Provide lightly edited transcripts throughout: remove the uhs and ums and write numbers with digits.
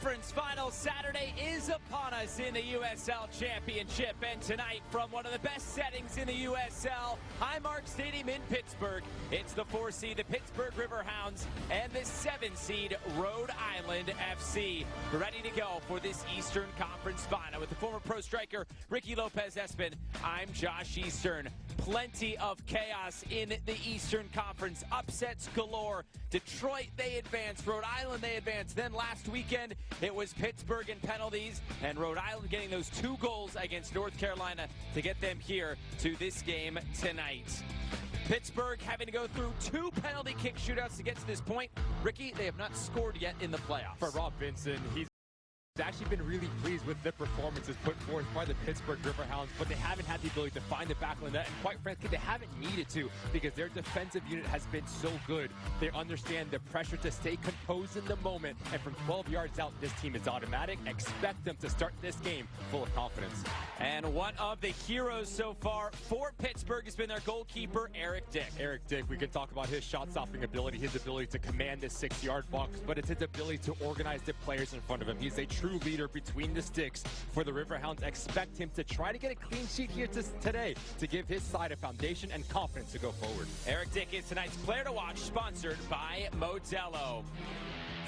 Conference Final Saturday is upon us in the USL Championship, and tonight from one of the best settings in the USL, Highmark Stadium in Pittsburgh, it's the 4 seed, the Pittsburgh Riverhounds, and the 7 seed, Rhode Island FC, ready to go for this Eastern Conference Final. With the former pro striker Ricky Lopez-Espin, I'm Josh Eastern. Plenty of chaos in the Eastern Conference. Upsets galore. Detroit, they advanced. Rhode Island, they advanced. Then last weekend, it was Pittsburgh in penalties, and Rhode Island getting those 2 goals against North Carolina to get them here to this game tonight. Pittsburgh having to go through 2 penalty kick shootouts to get to this point. Ricky, they have not scored yet in the playoffs. For Rob Vincent, he's actually been really pleased with the performances put forth by the Pittsburgh Riverhounds, but they haven't had the ability to find the back line, and quite frankly, they haven't needed to because their defensive unit has been so good. They understand the pressure to stay composed in the moment, and from 12 yards out, this team is automatic. Expect them to start this game full of confidence. And one of the heroes so far for Pittsburgh has been their goalkeeper, Eric Dick. Eric Dick, we can talk about his shot-stopping ability, his ability to command the 6-yard box, but it's his ability to organize the players in front of him. He's a true leader between the sticks for the Riverhounds. Expect him to try to get a clean sheet here today to give his side a foundation and confidence to go forward. Eric Dick is tonight's player to watch, sponsored by Modelo.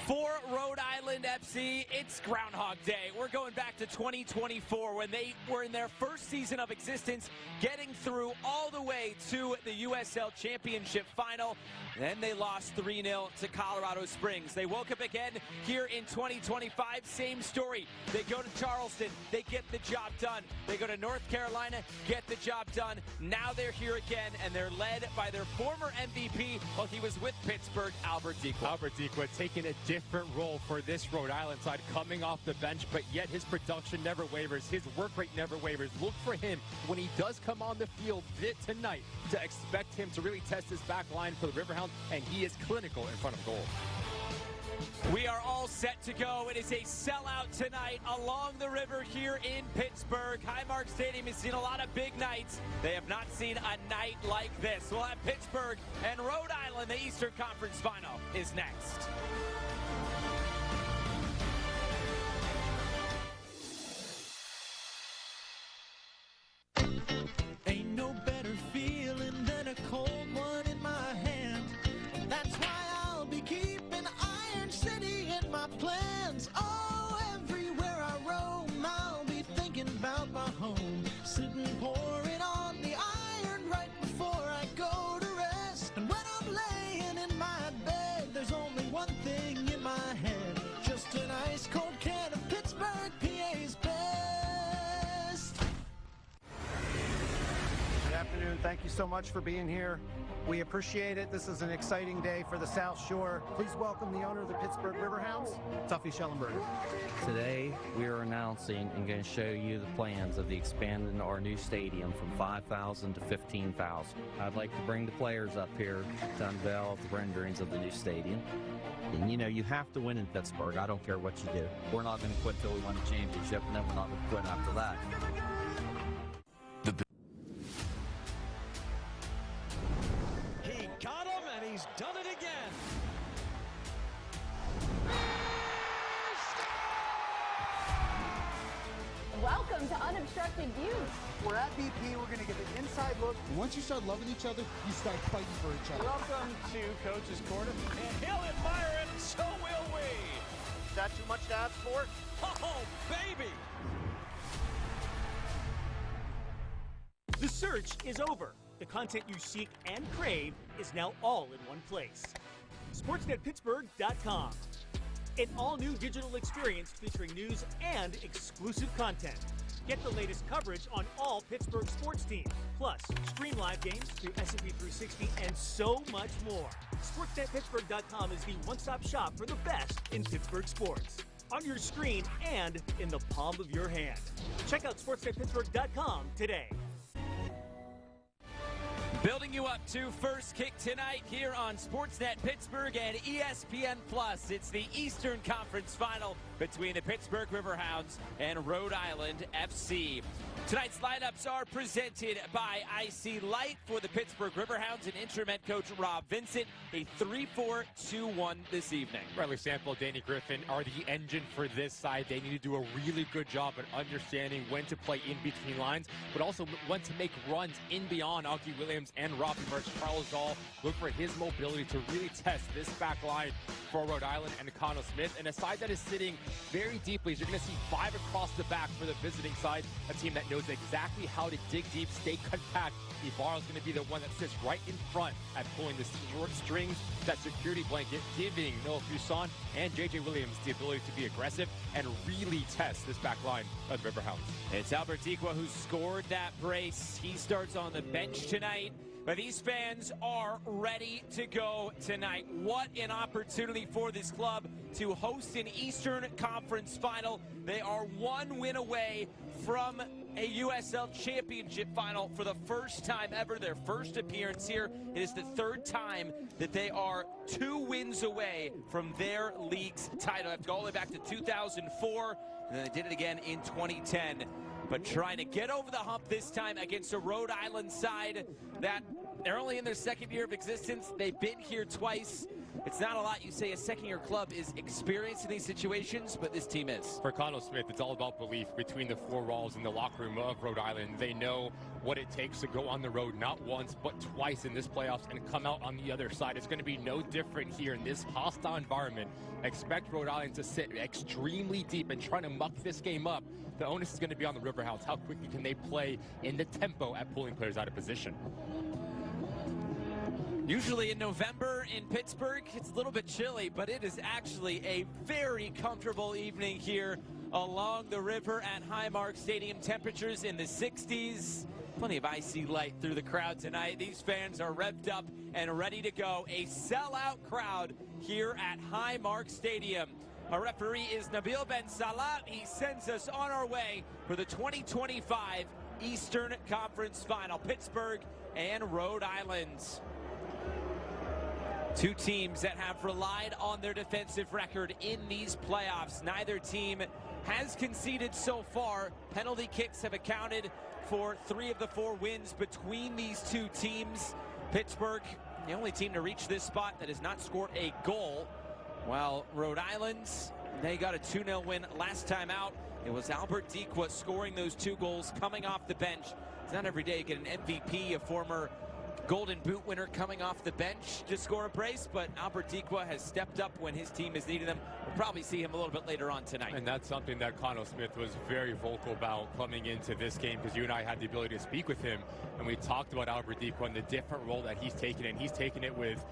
For Rhode Island FC, it's Groundhog Day. We're going back to 2024 when they were in their first season of existence, getting through all the way to the USL Championship final. Then they lost 3-0 to Colorado Springs. They woke up again here in 2025, same story. They go to Charleston, they get the job done. They go to North Carolina, get the job done. Now they're here again, and they're led by their former MVP while he was with Pittsburgh, Albert Dequa. Albert Dequa taking a different role for this Rhode Island side, coming off the bench, but yet his production never wavers. His work rate never wavers. Look for him when he does come on the field tonight to expect him to really test his back line for the Riverhounds, and he is clinical in front of goal. We are all set to go. It is a sellout tonight along the river here in Pittsburgh. Highmark Stadium has seen a lot of big nights. They have not seen a night like this. We'll have Pittsburgh and Rhode Island. The Eastern Conference Final is next. Ain't no better feeling than a cold one in my hand. That's why I'll be keeping Iron City in my plans. Oh, everywhere I roam, I'll be thinking about my home. Sitting pouring on the iron right before I go to rest. And when I'm laying in my bed, there's only one thing in my head. Just an ice cold can of Pittsburgh, PA's best. Good afternoon. Thank you so much for being here. We appreciate it. This is an exciting day for the South Shore. Please welcome the owner of the Pittsburgh Riverhounds, Tuffy Schellenberger. Today, we are announcing and going to show you the plans of the expanding our new stadium from 5,000 to 15,000. I'd like to bring the players up here to unveil the renderings of the new stadium. And you know, you have to win in Pittsburgh. I don't care what you do. We're not going to quit till we win the championship, and then we're not going to quit after that. He got him, and he's done it again. Welcome to Unobstructed Views. We're at BP. We're going to get an inside look. Once you start loving each other, you start fighting for each other. Welcome to Coach's Corner. And he'll admire it, and so will we. Is that too much to ask for? Oh, baby! The search is over. The content you seek and crave is now all in one place. SportsNetPittsburgh.com. An all-new digital experience featuring news and exclusive content. Get the latest coverage on all Pittsburgh sports teams, plus stream live games through S&P 360 and so much more. SportsNetPittsburgh.com is the one-stop shop for the best in Pittsburgh sports. On your screen and in the palm of your hand. Check out SportsNetPittsburgh.com today. Building you up to First Kick tonight here on Sportsnet Pittsburgh and ESPN+. It's the Eastern Conference Final between the Pittsburgh Riverhounds and Rhode Island FC. Tonight's lineups are presented by IC Light for the Pittsburgh Riverhounds and interim head coach Rob Vincent. A 3-4-2-1 this evening. Riley Sample, Danny Griffin are the engine for this side. They need to do a really good job at understanding when to play in between lines, but also when to make runs in beyond Augie Williams and Robbie Mertz. Charles Dahl look for his mobility to really test this back line for Rhode Island and Connell Smith. And a side that is sitting very deeply, as you're going to see 5 across the back for the visiting side, a team that knows exactly how to dig deep, stay compact. Ibarra's going to be the one that sits right in front at pulling the short strings, that security blanket, giving Noah Fuson and J.J. Williams the ability to be aggressive and really test this back line of the Riverhounds. It's Albert Dequa who scored that brace. He starts on the bench tonight. But these fans are ready to go tonight. What an opportunity for this club to host an Eastern Conference Final. They are 1 win away from a USL Championship final for the first time ever. Their first appearance here. It is the 3rd time that they are 2 wins away from their league's title. They have to go all the way back to 2004, and then they did it again in 2010. But trying to get over the hump this time against a Rhode Island side that they're only in their 2nd year of existence. They've been here twice. It's not a lot you say a 2nd-year club is experienced in these situations, but this team is. For Connell Smith, it's all about belief between the 4 walls in the locker room of Rhode Island. They know what it takes to go on the road not once but twice in this playoffs and come out on the other side. It's going to be no different here in this hostile environment. Expect Rhode Island to sit extremely deep and trying to muck this game up. The onus is going to be on the Riverhounds. How quickly can they play in the tempo at pulling players out of position? Usually in November in Pittsburgh, it's a little bit chilly, but it is actually a very comfortable evening here along the river at Highmark Stadium. Temperatures in the 60s. Plenty of IC light through the crowd tonight. These fans are revved up and ready to go. A sellout crowd here at Highmark Stadium. Our referee is Nabil Ben Salat. He sends us on our way for the 2025 Eastern Conference Final. Pittsburgh and Rhode Island. 2 teams that have relied on their defensive record in these playoffs. Neither team has conceded so far. Penalty kicks have accounted for 3 of the 4 wins between these 2 teams. Pittsburgh, the only team to reach this spot that has not scored a goal. While Rhode Island, they got a 2-0 win last time out. It was Albert Dequa scoring those 2 goals coming off the bench. It's not every day you get an MVP, a former Golden Boot winner coming off the bench to score a brace, but Albert Dequa has stepped up when his team has needed him. We'll probably see him a little bit later on tonight. And that's something that Connell Smith was very vocal about coming into this game, because you and I had the ability to speak with him, and we talked about Albert Dequa and the different role that he's taken, and he's taken it with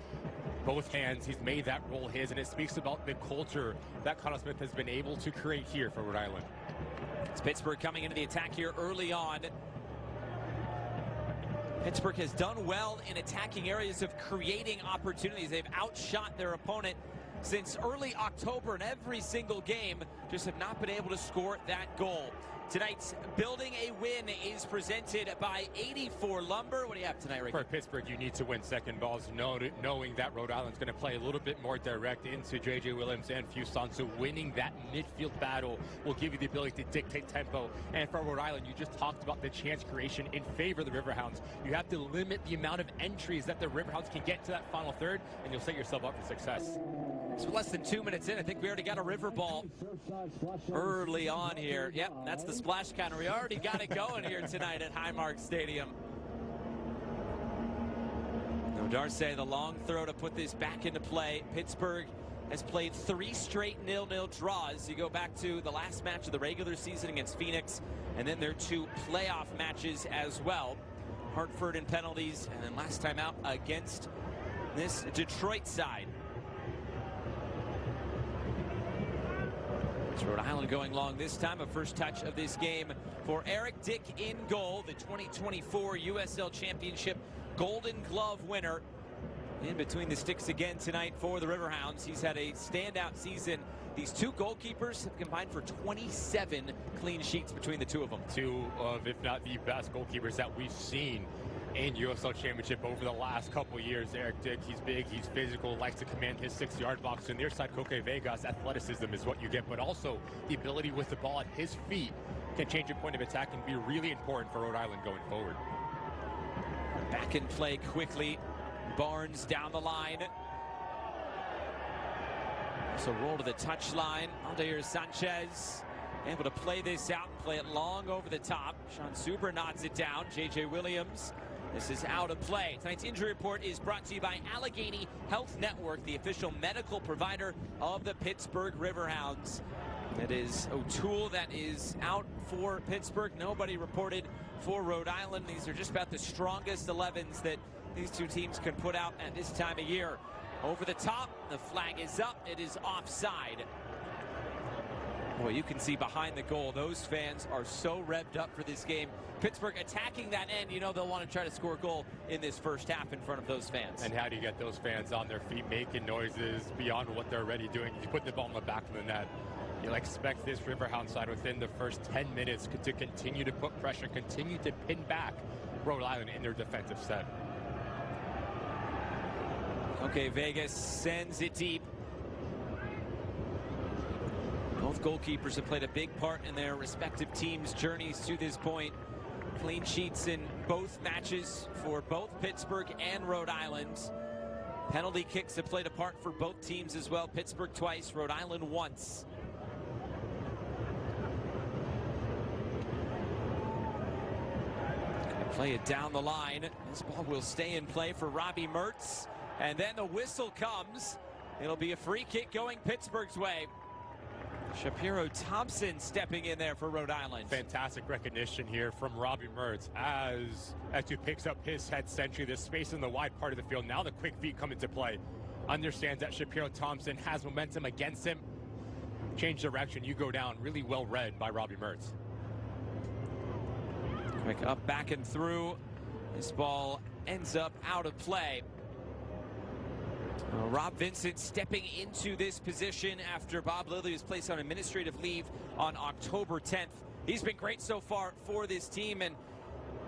both hands. He's made that role his, and it speaks about the culture that Connell Smith has been able to create here for Rhode Island. It's Pittsburgh coming into the attack here early on. Pittsburgh has done well in attacking areas of creating opportunities. They've outshot their opponent since early October in every single game, just have not been able to score that goal. Tonight's Building a Win is presented by 84 Lumber. What do you have tonight, Ricky? For Pittsburgh, you need to win second balls, knowing that Rhode Island's going to play a little bit more direct into J.J. Williams and Fuson. So winning that midfield battle will give you the ability to dictate tempo. And for Rhode Island, you just talked about the chance creation in favor of the Riverhounds. You have to limit the amount of entries that the Riverhounds can get to that final third, and you'll set yourself up for success. So less than 2 minutes in, I think we already got a river ball early on here. Yep, that's the splash counter. We already got it going here tonight at Highmark Stadium. Now Darce, the long throw to put this back into play. Pittsburgh has played 3 straight 0-0 draws. You go back to the last match of the regular season against Phoenix, and then their 2 playoff matches as well. Hartford in penalties, and then last time out against this Detroit side. It's Rhode Island going long this time. A first touch of this game for Eric Dick in goal, the 2024 USL Championship Golden Glove winner. In between the sticks again tonight for the Riverhounds. He's had a standout season. These 2 goalkeepers have combined for 27 clean sheets between the 2 of them. 2 of, if not the best goalkeepers that we've seen in USL Championship over the last couple years. Eric Dick, he's big, he's physical, likes to command his 6-yard box. And near side, Koke Vegas, athleticism is what you get, but also the ability with the ball at his feet can change your point of attack and be really important for Rhode Island going forward. Back in play quickly. Barnes down the line. So roll to the touchline. Aldair Sanchez able to play this out and play it long over the top. Sean Suber nods it down. J.J. Williams. This is out of play. Tonight's injury report is brought to you by Allegheny Health Network, the official medical provider of the Pittsburgh Riverhounds. It is O'Toole that is out for Pittsburgh. Nobody reported for Rhode Island. These are just about the strongest 11s that these two teams can put out at this time of year. Over the top, the flag is up. It is offside. Boy, you can see behind the goal, those fans are so revved up for this game. Pittsburgh attacking that end, you know they'll want to try to score a goal in this first half in front of those fans. And how do you get those fans on their feet making noises beyond what they're already doing? You put the ball in the back of the net. You'll expect this Riverhound side within the first 10 minutes to continue to put pressure, continue to pin back Rhode Island in their defensive set. Okay, Vegas sends it deep. Both goalkeepers have played a big part in their respective teams' journeys to this point. Clean sheets in both matches for both Pittsburgh and Rhode Island. Penalty kicks have played a part for both teams as well. Pittsburgh twice, Rhode Island once. Gonna play it down the line. This ball will stay in play for Robbie Mertz. And then the whistle comes. It'll be a free kick going Pittsburgh's way. Shapiro Thompson stepping in there for Rhode Island. Fantastic recognition here from Robbie Mertz as he picks up his head century. There's space in the wide part of the field. Now the quick feet come into play. Understands that Shapiro Thompson has momentum against him. Change direction, you go down. Really well read by Robbie Mertz. Quick up, back and through. This ball ends up out of play. Rob Vincent stepping into this position after Bob Lilly was placed on administrative leave on October 10th. He's been great so far for this team, and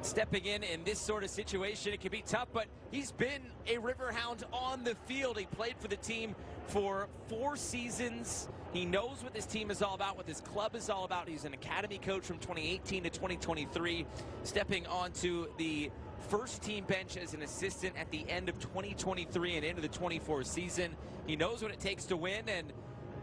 stepping in this sort of situation, it can be tough, but he's been a Riverhound on the field. He played for the team for 4 seasons. He knows what this team is all about, what this club is all about. He's an academy coach from 2018 to 2023, stepping onto the first team bench as an assistant at the end of 2023 and into the 24 season. He knows what it takes to win, and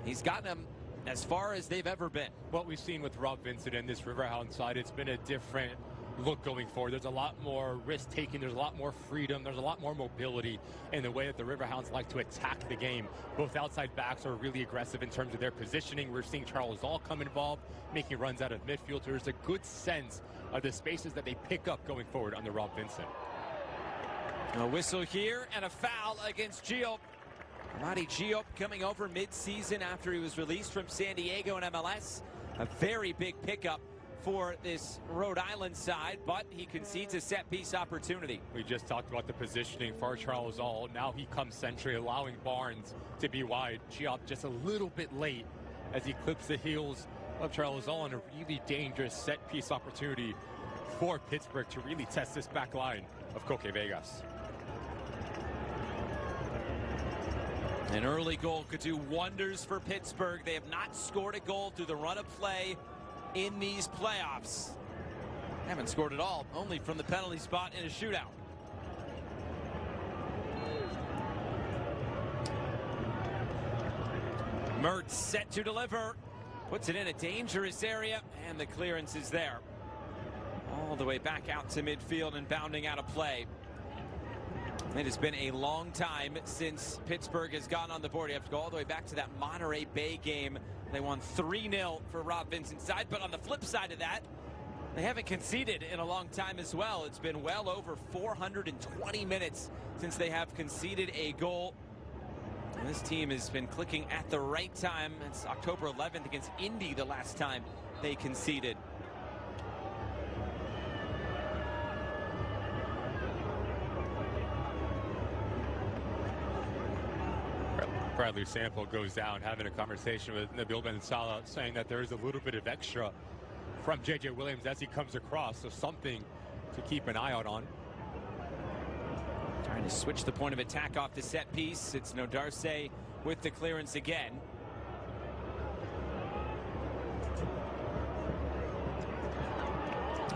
he's gotten them as far as they've ever been. What we've seen with Rob Vincent and this Riverhound side, it's been a different look going forward. There's a lot more risk taking, there's a lot more freedom, there's a lot more mobility in the way that the Riverhounds like to attack the game. Both outside backs are really aggressive in terms of their positioning. We're seeing Charles All come involved, making runs out of midfield. There's a good sense of the spaces that they pick up going forward under Rob Vincent. A whistle here and a foul against Giop. Amadi Giop coming over mid-season after he was released from San Diego and MLS. A very big pickup for this Rhode Island side, but he concedes a set-piece opportunity. We just talked about the positioning for Charles All. Now he comes century, allowing Barnes to be wide. Giop just a little bit late as he clips the heels of Charles All, on a really dangerous set-piece opportunity for Pittsburgh to really test this back line of Koke Vegas. An early goal could do wonders for Pittsburgh. They have not scored a goal through the run of play in these playoffs. Haven't scored at all, only from the penalty spot in a shootout. Mertz set to deliver. Puts it in a dangerous area, and the clearance is there. All the way back out to midfield and bounding out of play. It has been a long time since Pittsburgh has gone on the board. You have to go all the way back to that Monterey Bay game. They won 3-0 for Rob Vincent's side, but on the flip side of that, they haven't conceded in a long time as well. It's been well over 420 minutes since they have conceded a goal. And this team has been clicking at the right time. It's October 11th against Indy the last time they conceded. Bradley Sample goes down, having a conversation with Nabil Ben Salah, saying that there is a little bit of extra from J.J. Williams as he comes across, so something to keep an eye out on. Trying to switch the point of attack off the set piece. It's Nodarse with the clearance again.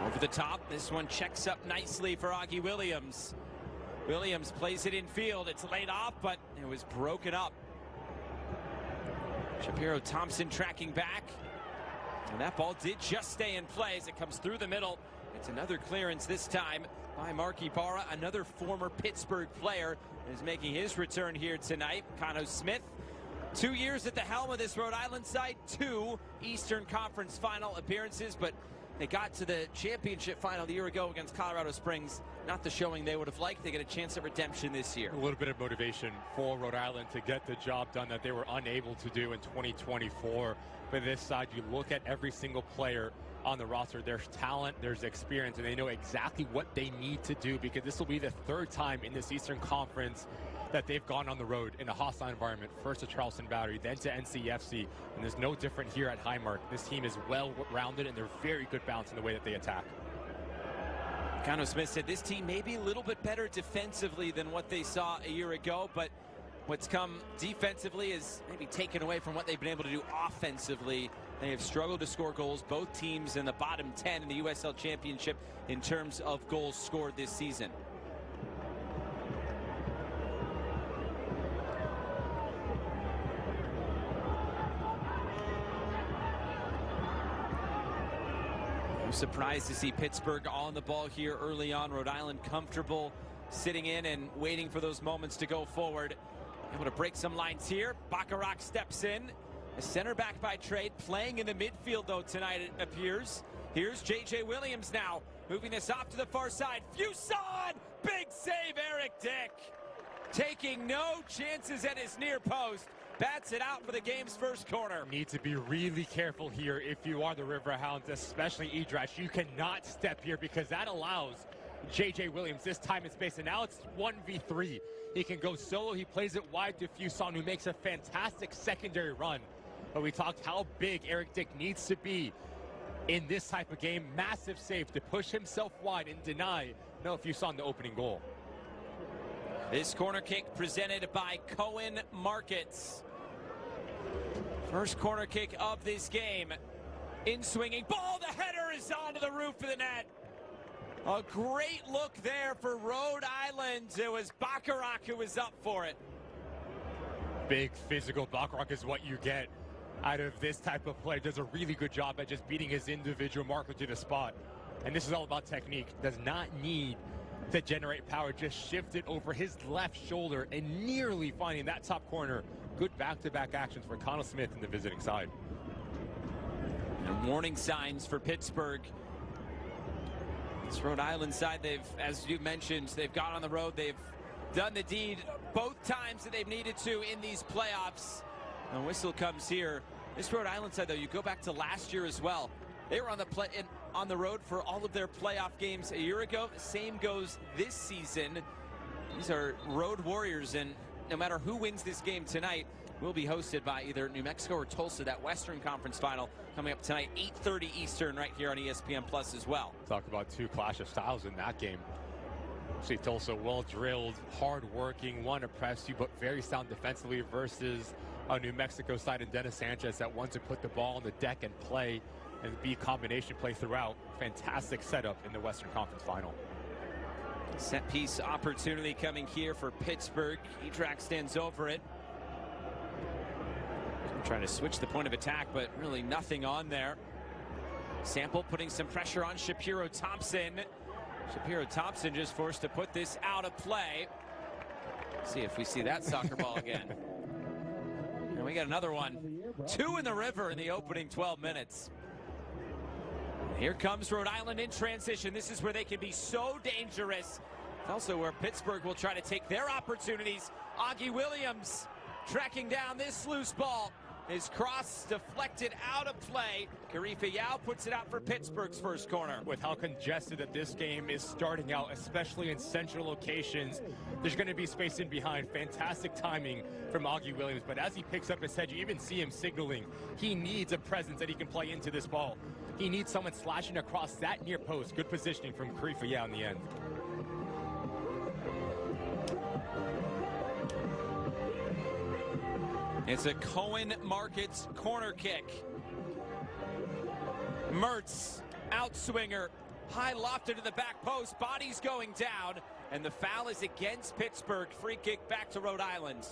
Over the top, this one checks up nicely for Augie Williams. Williams plays it in field. It's laid off, but it was broken up. Shapiro Thompson tracking back. And that ball did just stay in play as it comes through the middle. It's another clearance this time by Mark Ibarra, another former Pittsburgh player, is making his return here tonight. Cano Smith, 2 years at the helm of this Rhode Island side, 2 Eastern Conference final appearances, but they got to the championship final a year ago against Colorado Springs. Not the showing they would have liked. They get a chance at redemption this year. A little bit of motivation for Rhode Island to get the job done that they were unable to do in 2024. For this side, you look at every single player on the roster. There's talent, there's experience, and they know exactly what they need to do, because this will be the 3rd time in this Eastern Conference that they've gone on the road in a hostile environment. First to Charleston Battery, then to NCFC, and there's no different here at Highmark. This team is well-rounded, and they're very good balance in the way that they attack. Cano Smith said this team may be a little bit better defensively than what they saw a year ago, but what's come defensively is maybe taken away from what they've been able to do offensively. They have struggled to score goals, both teams in the bottom 10 in the USL Championship in terms of goals scored this season. I'm surprised to see Pittsburgh on the ball here early on. Rhode Island comfortable sitting in and waiting for those moments to go forward. Able to break some lines here. Bacharach steps in. A center back by trade, playing in the midfield though tonight, it appears. Here's J.J. Williams now, moving this off to the far side. Fuson! Big save, Eric Dick. Taking no chances at his near post. Bats it out for the game's first corner. Need to be really careful here if you are the Riverhounds, especially Idrash. You cannot step here, because that allows J.J. Williams this time and space. And now it's 1v3. He can go solo. He plays it wide to Fuson, who makes a fantastic secondary run. But we talked how big Eric Dick needs to be in this type of game. Massive save to push himself wide and deny no Fuson the opening goal. This corner kick presented by Cohen Markets. First corner kick of this game. In swinging ball, the header is onto the roof of the net. A great look there for Rhode Island. It was Bacharach who was up for it. Big physical Bacharach is what you get out of this type of play. Does a really good job at just beating his individual marker to the spot. And this is all about technique. Does not need to generate power. Just shift it over his left shoulder and nearly finding that top corner. Good back-to-back actions for Connell Smith in the visiting side. And warning signs for Pittsburgh. This Rhode Island side, they've, as you mentioned, they've gone on the road. They've done the deed both times that they've needed to in these playoffs. The whistle comes here. This Rhode Island side, though, you go back to last year as well. They were on the road for all of their playoff games a year ago. The same goes this season. These are road warriors, and no matter who wins this game tonight, will be hosted by either New Mexico or Tulsa. That Western Conference final coming up tonight, 8:30 Eastern, right here on ESPN Plus as well. Talk about 2 clash of styles in that game. See Tulsa well drilled, hard working, want to press you, but very sound defensively, versus a New Mexico side and Dennis Sanchez that wants to put the ball on the deck and play and be combination play throughout. Fantastic setup in the Western Conference final. Set piece opportunity coming here for Pittsburgh. Edrak stands over it. Trying to switch the point of attack, but really nothing on there. Sample putting some pressure on Shapiro Thompson. Shapiro Thompson just forced to put this out of play. Let's see if we see that soccer ball again. And we got another one. 2 in the river in the opening 12 minutes. Here comes Rhode Island in transition. This is where they can be so dangerous. It's also where Pittsburgh will try to take their opportunities. Augie Williams tracking down this loose ball. His cross deflected out of play. Karifa Yao puts it out for Pittsburgh's first corner. With how congested that this game is starting out, especially in central locations, there's going to be space in behind. Fantastic timing from Augie Williams, but as he picks up his head, you even see him signaling he needs a presence that he can play into this ball. He needs someone slashing across that near post. Good positioning from Karifa Yao in the end. It's a Cohen Markets corner kick. Mertz, outswinger, high lofted to the back post, body's going down, and the foul is against Pittsburgh. Free kick back to Rhode Island.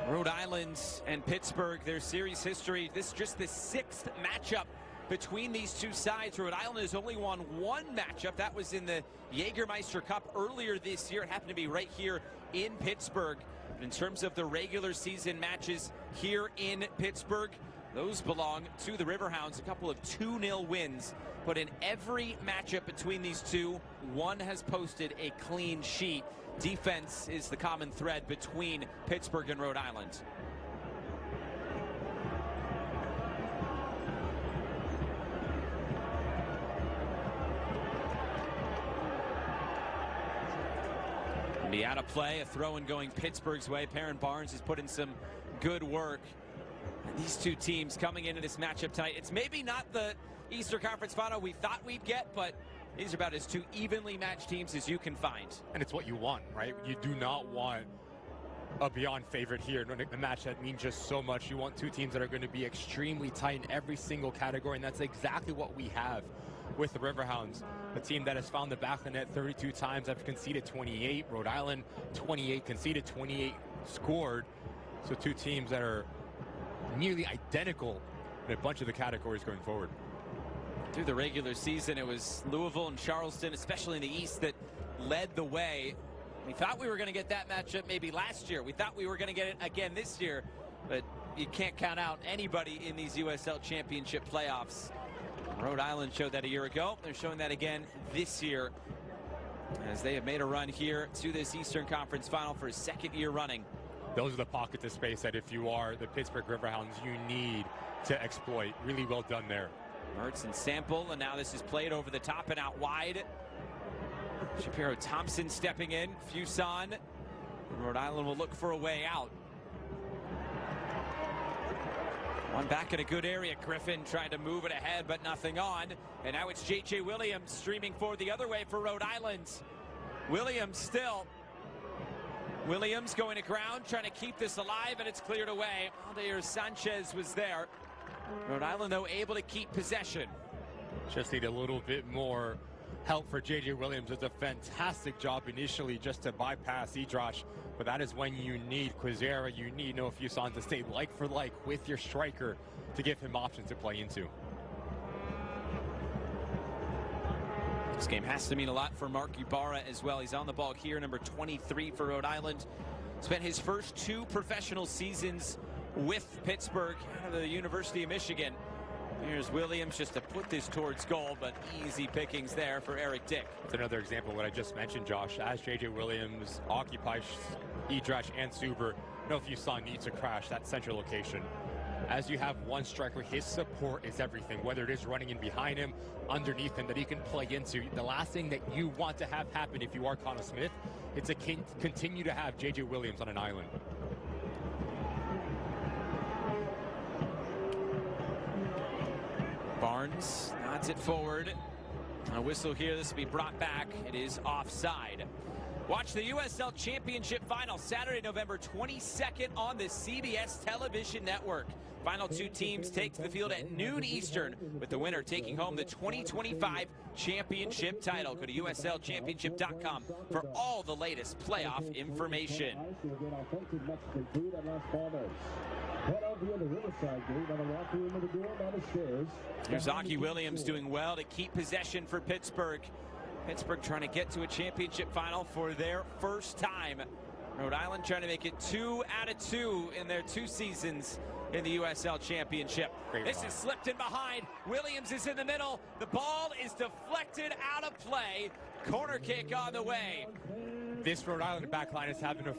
Rhode Island and Pittsburgh, their series history, this is just the 6th matchup between these two sides. Rhode Island has only won one matchup. That was in the Jägermeister Cup earlier this year. It happened to be right here in Pittsburgh. But in terms of the regular season matches here in Pittsburgh, those belong to the Riverhounds. A couple of 2-0 wins. But in every matchup between these two, one has posted a clean sheet. Defense is the common thread between Pittsburgh and Rhode Island. Be out of play, a throw-in going Pittsburgh's way. Perrin Barnes has put in some good work. And these two teams coming into this matchup tonight, it's maybe not the Eastern Conference final we thought we'd get, but these are about as two evenly matched teams as you can find. And it's what you want, right? You do not want a beyond favorite here, a match that means just so much. You want two teams that are going to be extremely tight in every single category, and that's exactly what we have with the Riverhounds. A team that has found the back of the net 32 times, have conceded 28. Rhode Island 28, conceded 28, scored. So two teams that are nearly identical in a bunch of the categories going forward. Through the regular season, it was Louisville and Charleston, especially in the East, that led the way. We thought we were going to get that matchup maybe last year. We thought we were going to get it again this year, but you can't count out anybody in these USL Championship playoffs. Rhode Island showed that a year ago. They're showing that again this year, as they have made a run here to this Eastern Conference final for a second year running. Those are the pockets of space that if you are the Pittsburgh Riverhounds, you need to exploit. Really well done there. Mertz and Sample, and now this is played over the top and out wide. Shapiro Thompson stepping in. Fuson. Rhode Island will look for a way out. One back in a good area. Griffin trying to move it ahead, but nothing on. And now it's J.J. Williams streaming forward the other way for Rhode Island. Williams still. Williams going to ground, trying to keep this alive, and it's cleared away. Aldair Sanchez was there. Rhode Island, though, able to keep possession. Just need a little bit more help for J.J. Williams. Does a fantastic job initially just to bypass Idrosh, but that is when you need Quizera, you need Noah Fuson to stay like for like with your striker to give him options to play into. This game has to mean a lot for Mark Ibarra as well. He's on the ball here, number 23 for Rhode Island. Spent his first 2 professional seasons with Pittsburgh out of the University of Michigan. Here's Williams just to put this towards goal, but easy pickings there for Eric Dick. It's another example of what I just mentioned, Josh. As J.J. Williams occupies Idrosh and Suber, Noah Fuson needs to crash that central location. As you have one striker, his support is everything, whether it is running in behind him, underneath him, that he can play into. The last thing that you want to have happen if you are Connor Smith, it's to continue to have J.J. Williams on an island. Barnes nods it forward. A whistle here. This will be brought back. It is offside. Watch the USL Championship final Saturday, November 22nd on the CBS television network. Final 2 teams take to the field at noon Eastern, with the winner taking home the 2025 championship title. Go to USLchampionship.com for all the latest playoff information. Here's Aki Williams doing well to keep possession for Pittsburgh. Pittsburgh trying to get to a championship final for their first time. Rhode Island trying to make it 2 out of 2 in their 2 seasons in the USL Championship. This is slipped in behind. Williams is in the middle. The ball is deflected out of play. Corner kick on the way. This Rhode Island backline is having a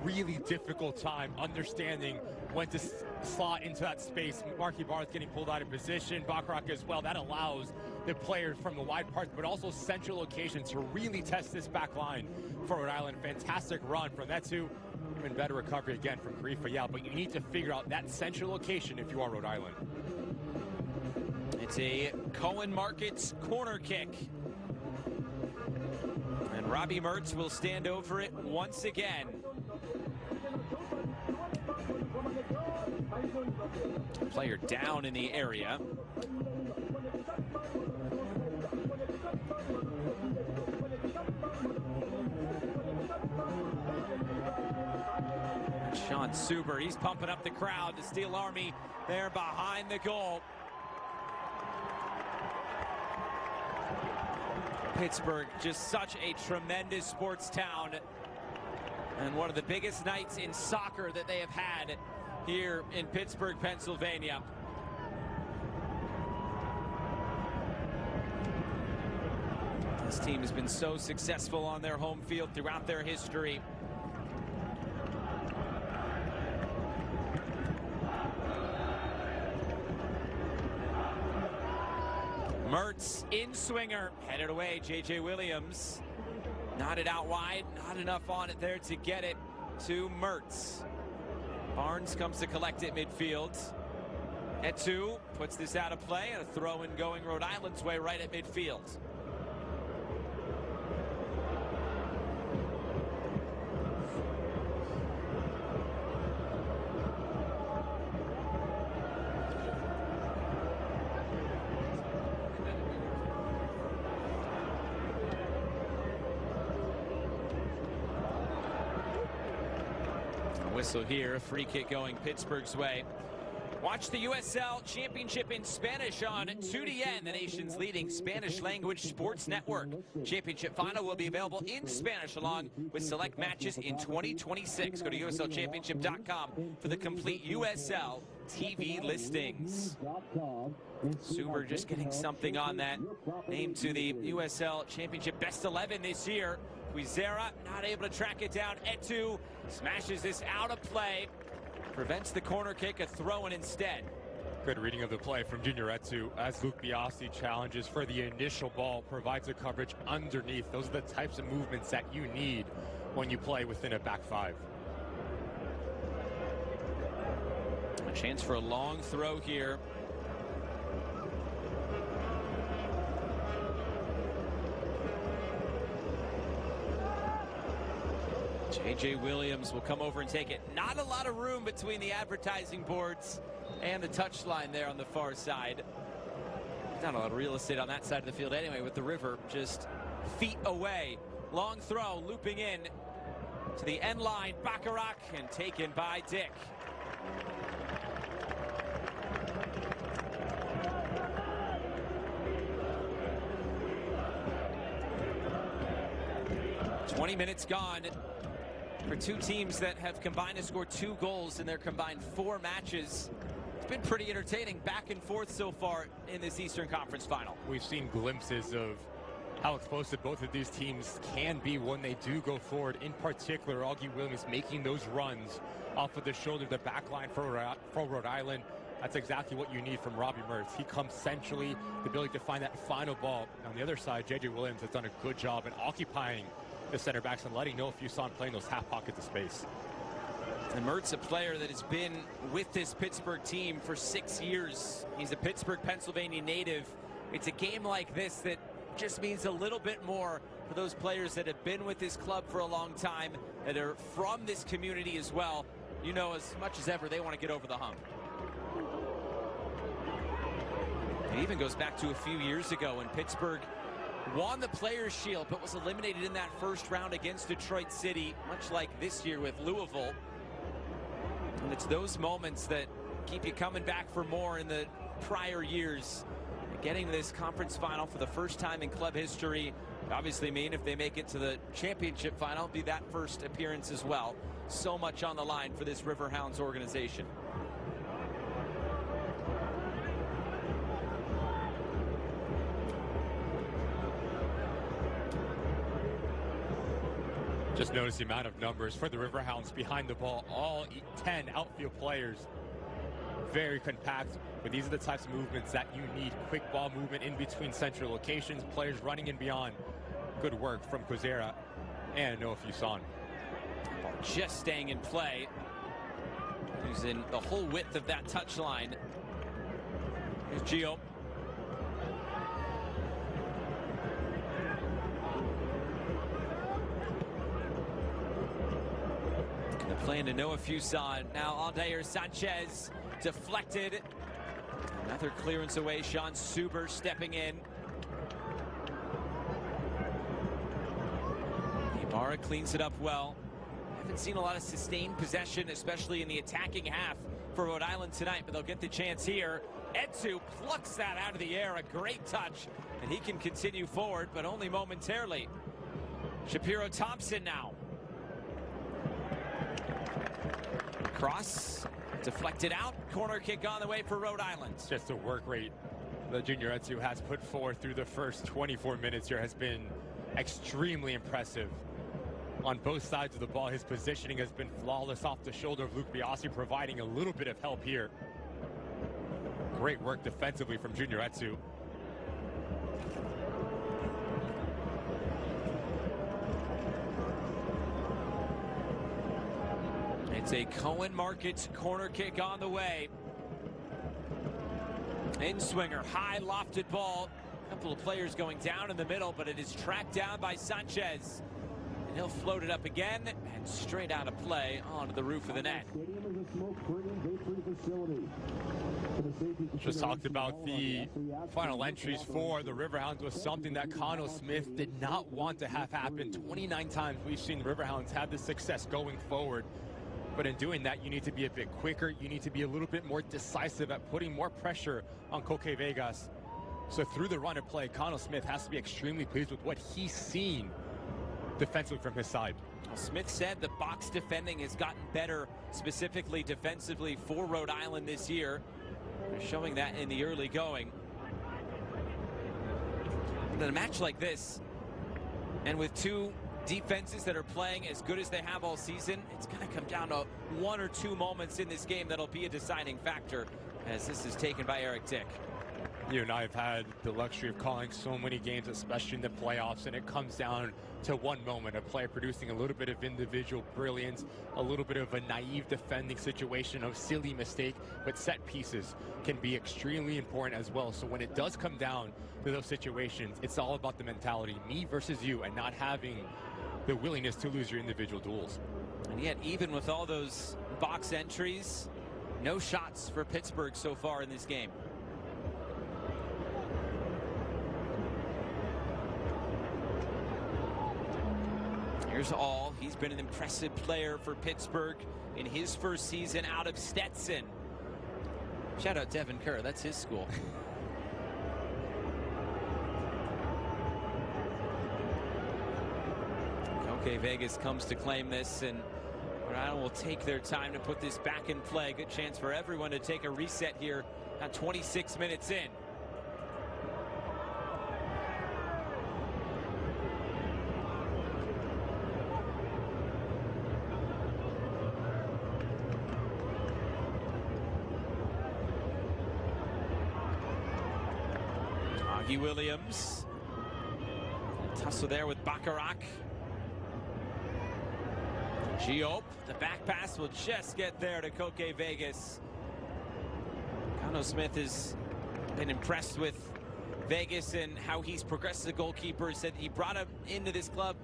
really difficult time understanding when to slot into that space. Marky Barr is getting pulled out of position. Bacharach as well. That allows the players from the wide parts, but also central locations to really test this back line for Rhode Island. Fantastic run from Metsu. Even better recovery again from Karifa. Yeah, but you need to figure out that central location if you are Rhode Island. It's It's a Cohen Markets corner kick. And Robbie Mertz will stand over it once again. Player down in the area. Sean Suber, he's pumping up the crowd. The Steel Army there behind the goal. Pittsburgh, just such a tremendous sports town. And one of the biggest nights in soccer that they have had here in Pittsburgh, Pennsylvania. This team has been so successful on their home field throughout their history. Mertz in swinger, headed away. J.J. Williams nodded out wide, not enough on it there to get it to Mertz. Barnes comes to collect it midfield. Etu puts this out of play, and a throw-in going Rhode Island's way right at midfield. Whistle here, free kick going Pittsburgh's way. Watch the USL Championship in Spanish on 2DN, the nation's leading Spanish language sports network. Championship final will be available in Spanish along with select matches in 2026. Go to USLChampionship.com for the complete USL TV listings. Suber just getting something on that. Named to the USL Championship Best 11 this year. Guizera not able to track it down. Etu smashes this out of play. Prevents the corner kick, a throw-in instead. Good reading of the play from Junior Etu as Luke Biasi challenges for the initial ball, provides the coverage underneath. Those are the types of movements that you need when you play within a back five. A chance for a long throw here. J.J. Williams will come over and take it. Not a lot of room between the advertising boards and the touchline there on the far side. Not a lot of real estate on that side of the field anyway, with the river just feet away. Long throw, looping in to the end line. Bacharach, and taken by Dick. "20 minutes gone for two teams that have combined to score 2 goals in their combined 4 matches. It's been pretty entertaining back and forth so far in this Eastern Conference final. We've seen glimpses of how explosive both of these teams can be when they do go forward. In particular, Augie Williams making those runs off of the shoulder, the back line for Rhode Island. That's exactly what you need from Robbie Mertz. He comes centrally, the ability to find that final ball. On the other side, J.J. Williams has done a good job in occupying the center backs and letting know if you saw him playing those half pockets of space. And Mertz, a player that has been with this Pittsburgh team for 6 years. He's a Pittsburgh, Pennsylvania native. It's a game like this that just means a little bit more for those players that have been with this club for a long time, that are from this community as well. You know, as much as ever, they want to get over the hump. It even goes back to a few years ago when Pittsburgh won the Players' Shield, but was eliminated in that first round against Detroit City, much like this year with Louisville. And it's those moments that keep you coming back for more in the prior years. Getting this conference final for the first time in club history obviously mean if they make it to the championship final, it'll be that first appearance as well. So much on the line for this Riverhounds organization. Just notice the amount of numbers for the Riverhounds behind the ball. All 10 outfield players. Very compact, but these are the types of movements that you need. Quick ball movement in between central locations, players running and beyond. Good work from Guizera and Noah Fuson. Ball just staying in play. Using the whole width of that touchline. Here's Gio. playing to Noah Fuson. Now Aldair Sanchez deflected. Another clearance away. Sean Suber stepping in. Ibarra cleans it up well. Haven't seen a lot of sustained possession, especially in the attacking half for Rhode Island tonight, but they'll get the chance here. Etsu plucks that out of the air. A great touch, and he can continue forward, but only momentarily. Shapiro Thompson now. Cross deflected out. Corner kick on the way for Rhode Island. Just the work rate that Junior Etsu has put forth through the first 24 minutes here has been extremely impressive. On both sides of the ball, his positioning has been flawless off the shoulder of Luke Biasi, providing a little bit of help here. Great work defensively from Junior Etsu. It's a Cohen Markets corner kick on the way. In-swinger, high lofted ball. A couple of players going down in the middle, but it is tracked down by Sanchez. And he'll float it up again and straight out of play onto the roof of the net. Just talked about the final entries for the Riverhounds was something that Connell Smith did not want to have happen. 29 times we've seen Riverhounds have the success going forward. But in doing that, you need to be a bit quicker. You need to be a little bit more decisive at putting more pressure on Coque Vegas. So through the run of play, Connell Smith has to be extremely pleased with what he's seen defensively from his side. Well, Smith said the box defending has gotten better, specifically defensively for Rhode Island this year. They're showing that in the early going. In a match like this, and with two defenses that are playing as good as they have all season, it's going to come down to one or two moments in this game that'll be a deciding factor, as this is taken by Eric Dick. You and I have had the luxury of calling so many games, especially in the playoffs, and it comes down to one moment, a player producing a little bit of individual brilliance, a little bit of a naive defending situation, a silly mistake, but set pieces can be extremely important as well. So when it does come down to those situations, it's all about the mentality, me versus you, and not having the willingness to lose your individual duels. And yet, even with all those box entries, no shots for Pittsburgh so far in this game. Here's All. He's been an impressive player for Pittsburgh in his first season out of Stetson. Shout out Devin Kerr, that's his school. Coque Vegas comes to claim this, and Rhode Island will take their time to put this back in play. Good chance for everyone to take a reset here at 26 minutes in. Williams. Tussle there with Bacharach. Giop. The back pass will just get there to Coque Vegas. Connell Smith has been impressed with Vegas and how he's progressed as a goalkeeper. He said he brought him into this club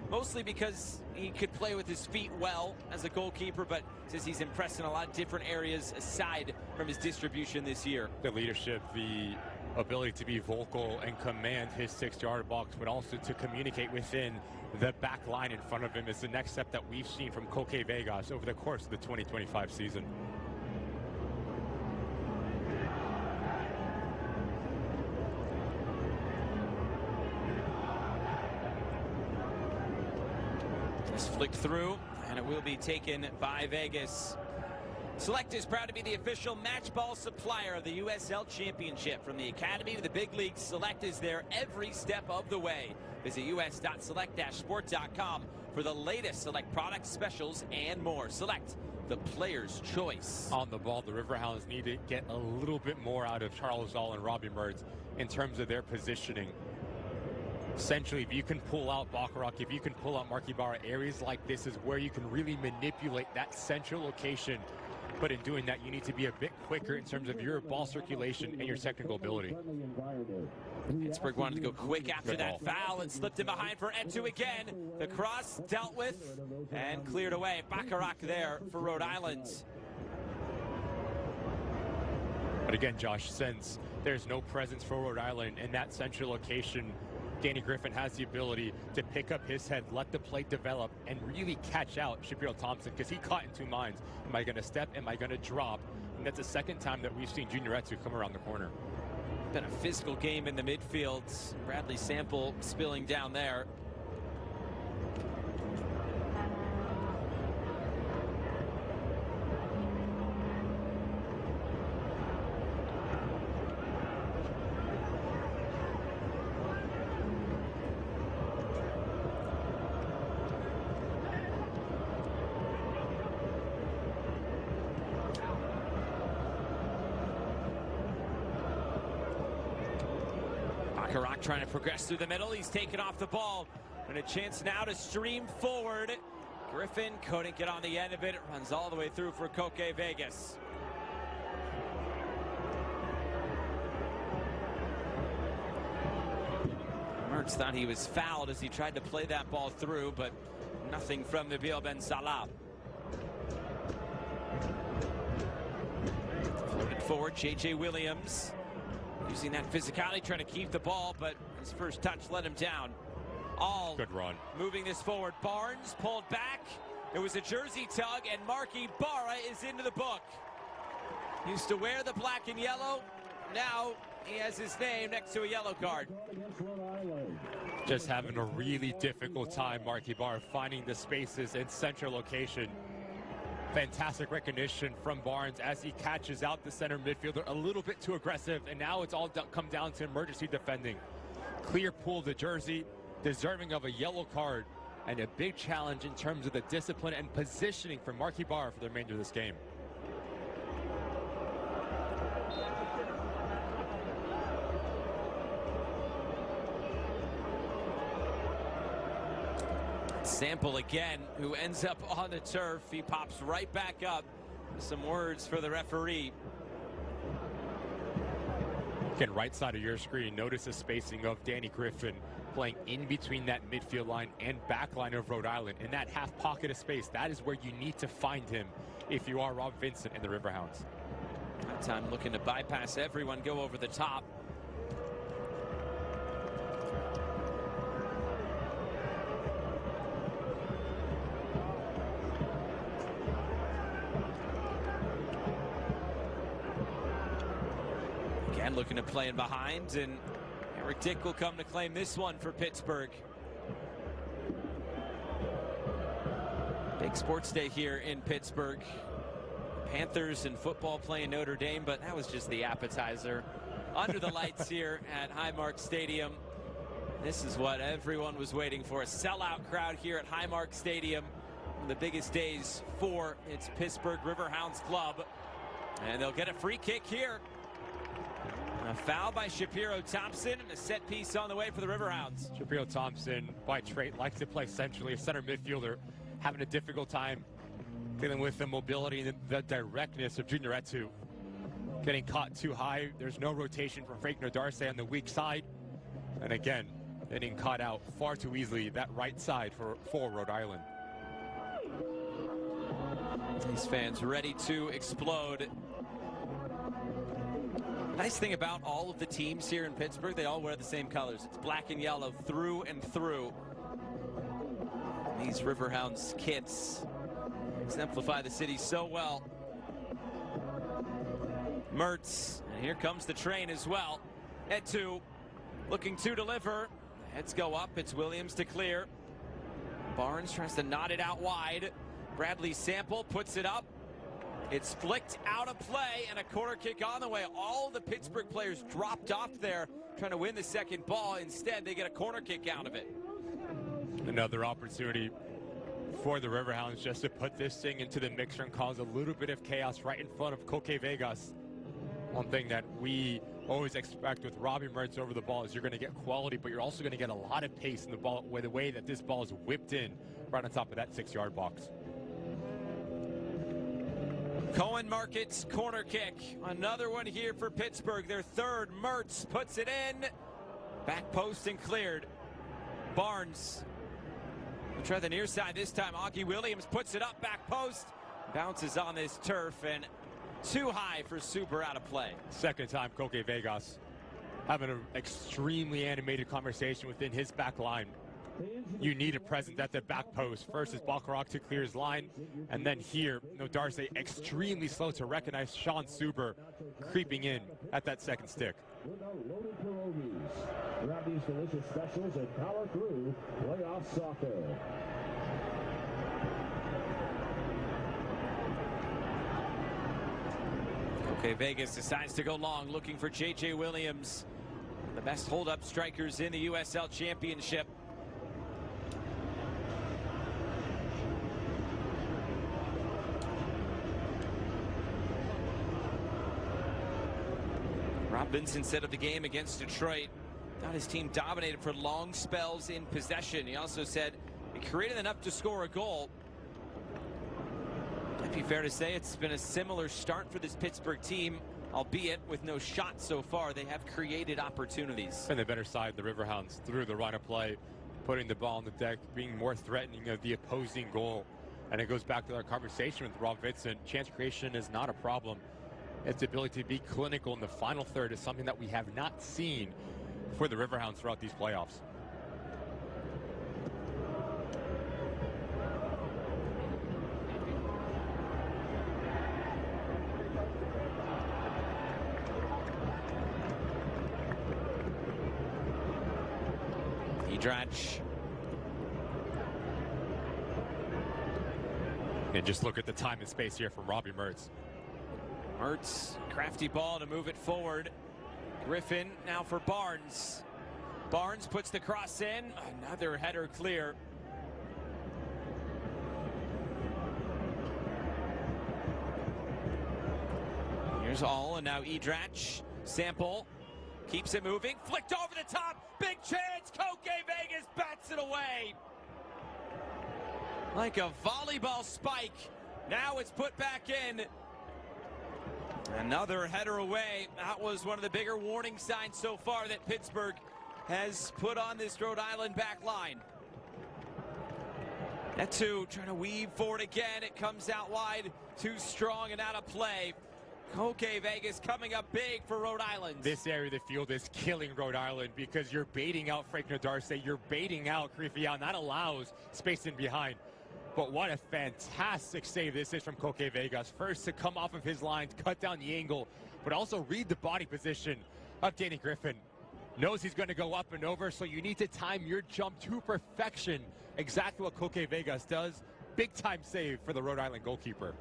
mostly because he could play with his feet well as a goalkeeper, but says he's impressed in a lot of different areas aside from his distribution this year. The leadership, the ability to be vocal and command his 6-yard box, but also to communicate within the back line in front of him is the next step that we've seen from Coque Vegas over the course of the 2025 season. Just flicked through, and it will be taken by Vegas. Select is proud to be the official match ball supplier of the USL Championship. From the academy to the big leagues, Select is there every step of the way. Visit us.select-sport.com for the latest Select products, specials, and more. Select, the player's choice. On the ball, the Riverhounds need to get a little bit more out of Charles Zoll and Robbie Mertz in terms of their positioning. Essentially, if you can pull out Bacharach, if you can pull out Marky Barra, areas like this is where you can really manipulate that central location but in doing that, you need to be a bit quicker in terms of your ball circulation and your technical ability. Pittsburgh wanted to go quick after that foul and slipped in behind for Etu again. The cross dealt with and cleared away. Bacharach there for Rhode Island. But again, Josh, since there's no presence for Rhode Island in that central location, Danny Griffin has the ability to pick up his head, let the play develop, and really catch out Shapiro Thompson, because he caught in two minds. Am I going to step? Am I going to drop? And that's the second time that we've seen Junior Etu come around the corner. Been a physical game in the midfield. Bradley Sample spilling down there. Bacharach trying to progress through the middle. He's taken off the ball. And a chance now to stream forward. Griffin couldn't get on the end of it. It runs all the way through for Koke Vegas. Mertz thought he was fouled as he tried to play that ball through, but nothing from Nabil Ben Salah. Floated forward, J.J. Williams. Using that physicality, trying to keep the ball, but his first touch let him down. All good run. Moving this forward. Barnes pulled back. It was a jersey tug, and Marky Barra is into the book. Used to wear the black and yellow. Now he has his name next to a yellow card. Just having a really difficult time, Marky Barra, finding the spaces in central location. Fantastic recognition from Barnes as he catches out the center midfielder a little bit too aggressive, and now it's all come down to emergency defending. Clear pull the jersey, deserving of a yellow card, and a big challenge in terms of the discipline and positioning for Marky Barra for the remainder of this game. Sample again, who ends up on the turf. He pops right back up. Some words for the referee. Again, right side of your screen, notice the spacing of Danny Griffin playing in between that midfield line and back line of Rhode Island. In that half pocket of space, that is where you need to find him if you are Rob Vincent and the Riverhounds. That time looking to bypass everyone, go over the top. Again, looking to play in behind, and Eric Dick will come to claim this one for Pittsburgh. Big sports day here in Pittsburgh. Panthers and football playing Notre Dame, but that was just the appetizer. Under the lights here at Highmark Stadium. This is what everyone was waiting for. A sellout crowd here at Highmark Stadium. One of the biggest days for its Pittsburgh Riverhounds club. And they'll get a free kick here. A foul by Shapiro Thompson, and a set piece on the way for the Riverhounds. Shapiro Thompson, by trait, likes to play centrally, a center midfielder, having a difficult time dealing with the mobility and the directness of Junior Etu. Getting caught too high. There's no rotation for Frank Darce on the weak side. And again, getting caught out far too easily, that right side for Rhode Island. These fans ready to explode. Nice thing about all of the teams here in Pittsburgh, they all wear the same colors. It's black and yellow through and through. And these Riverhounds kits exemplify the city so well. Mertz, and here comes the train as well. Etu looking to deliver. Heads go up, it's Williams to clear. Barnes tries to knot it out wide. Bradley Sample puts it up. It's flicked out of play, and a corner kick on the way. All the Pittsburgh players dropped off there trying to win the second ball. Instead, they get a corner kick out of it. Another opportunity for the Riverhounds just to put this thing into the mixer and cause a little bit of chaos right in front of Koke Vegas. One thing that we always expect with Robbie Mertz over the ball is you're going to get quality, but you're also going to get a lot of pace in the ball, the way that this ball is whipped in right on top of that 6-yard box. Cohen Markets corner kick. Another one here for Pittsburgh. Their third. Mertz puts it in. Back post and cleared. Barnes. We'll try the near side this time. Augie Williams puts it up. Back post. Bounces on this turf and too high for Super, out of play. Second time Koke Vegas having an extremely animated conversation within his back line. You need a presence at the back post. First is Bacharach to clear his line, and then here, Darcy extremely slow to recognize Sean Suber creeping in at that second stick. Grab these delicious specials and power through playoff soccer. Okay, Vegas decides to go long, looking for J.J. Williams, the best hold-up strikers in the USL Championship. Rob Vincent said of the game against Detroit, thought his team dominated for long spells in possession. He also said it created enough to score a goal. Might be fair to say it's been a similar start for this Pittsburgh team, albeit with no shots so far. They have created opportunities. And the better side, the Riverhounds, through the run of play, putting the ball on the deck, being more threatening of the opposing goal. And it goes back to our conversation with Rob Vincent. Chance creation is not a problem. Its ability to be clinical in the final third is something that we have not seen for the Riverhounds throughout these playoffs. Edrach. And just look at the time and space here from Robbie Mertz. Mertz, crafty ball to move it forward. Griffin now for Barnes. Barnes puts the cross in. Another header clear. Here's All, and now Edrach. Sample keeps it moving. Flicked over the top. Big chance. Koke Vegas bats it away. Like a volleyball spike. Now it's put back in. Another header away. That was one of the bigger warning signs so far that Pittsburgh has put on this Rhode Island back line. That two trying to weave forward again. It comes out wide, too strong and out of play. Koke Vegas coming up big for Rhode Island. This area of the field is killing Rhode Island because you're baiting out Frank Darcy, you're baiting out Creefy out, and that allows space in behind. But what a fantastic save this is from Koke Vegas. First to come off of his lines, cut down the angle, but also read the body position of Danny Griffin. Knows he's going to go up and over, so you need to time your jump to perfection. Exactly what Koke Vegas does. Big time save for the Rhode Island goalkeeper.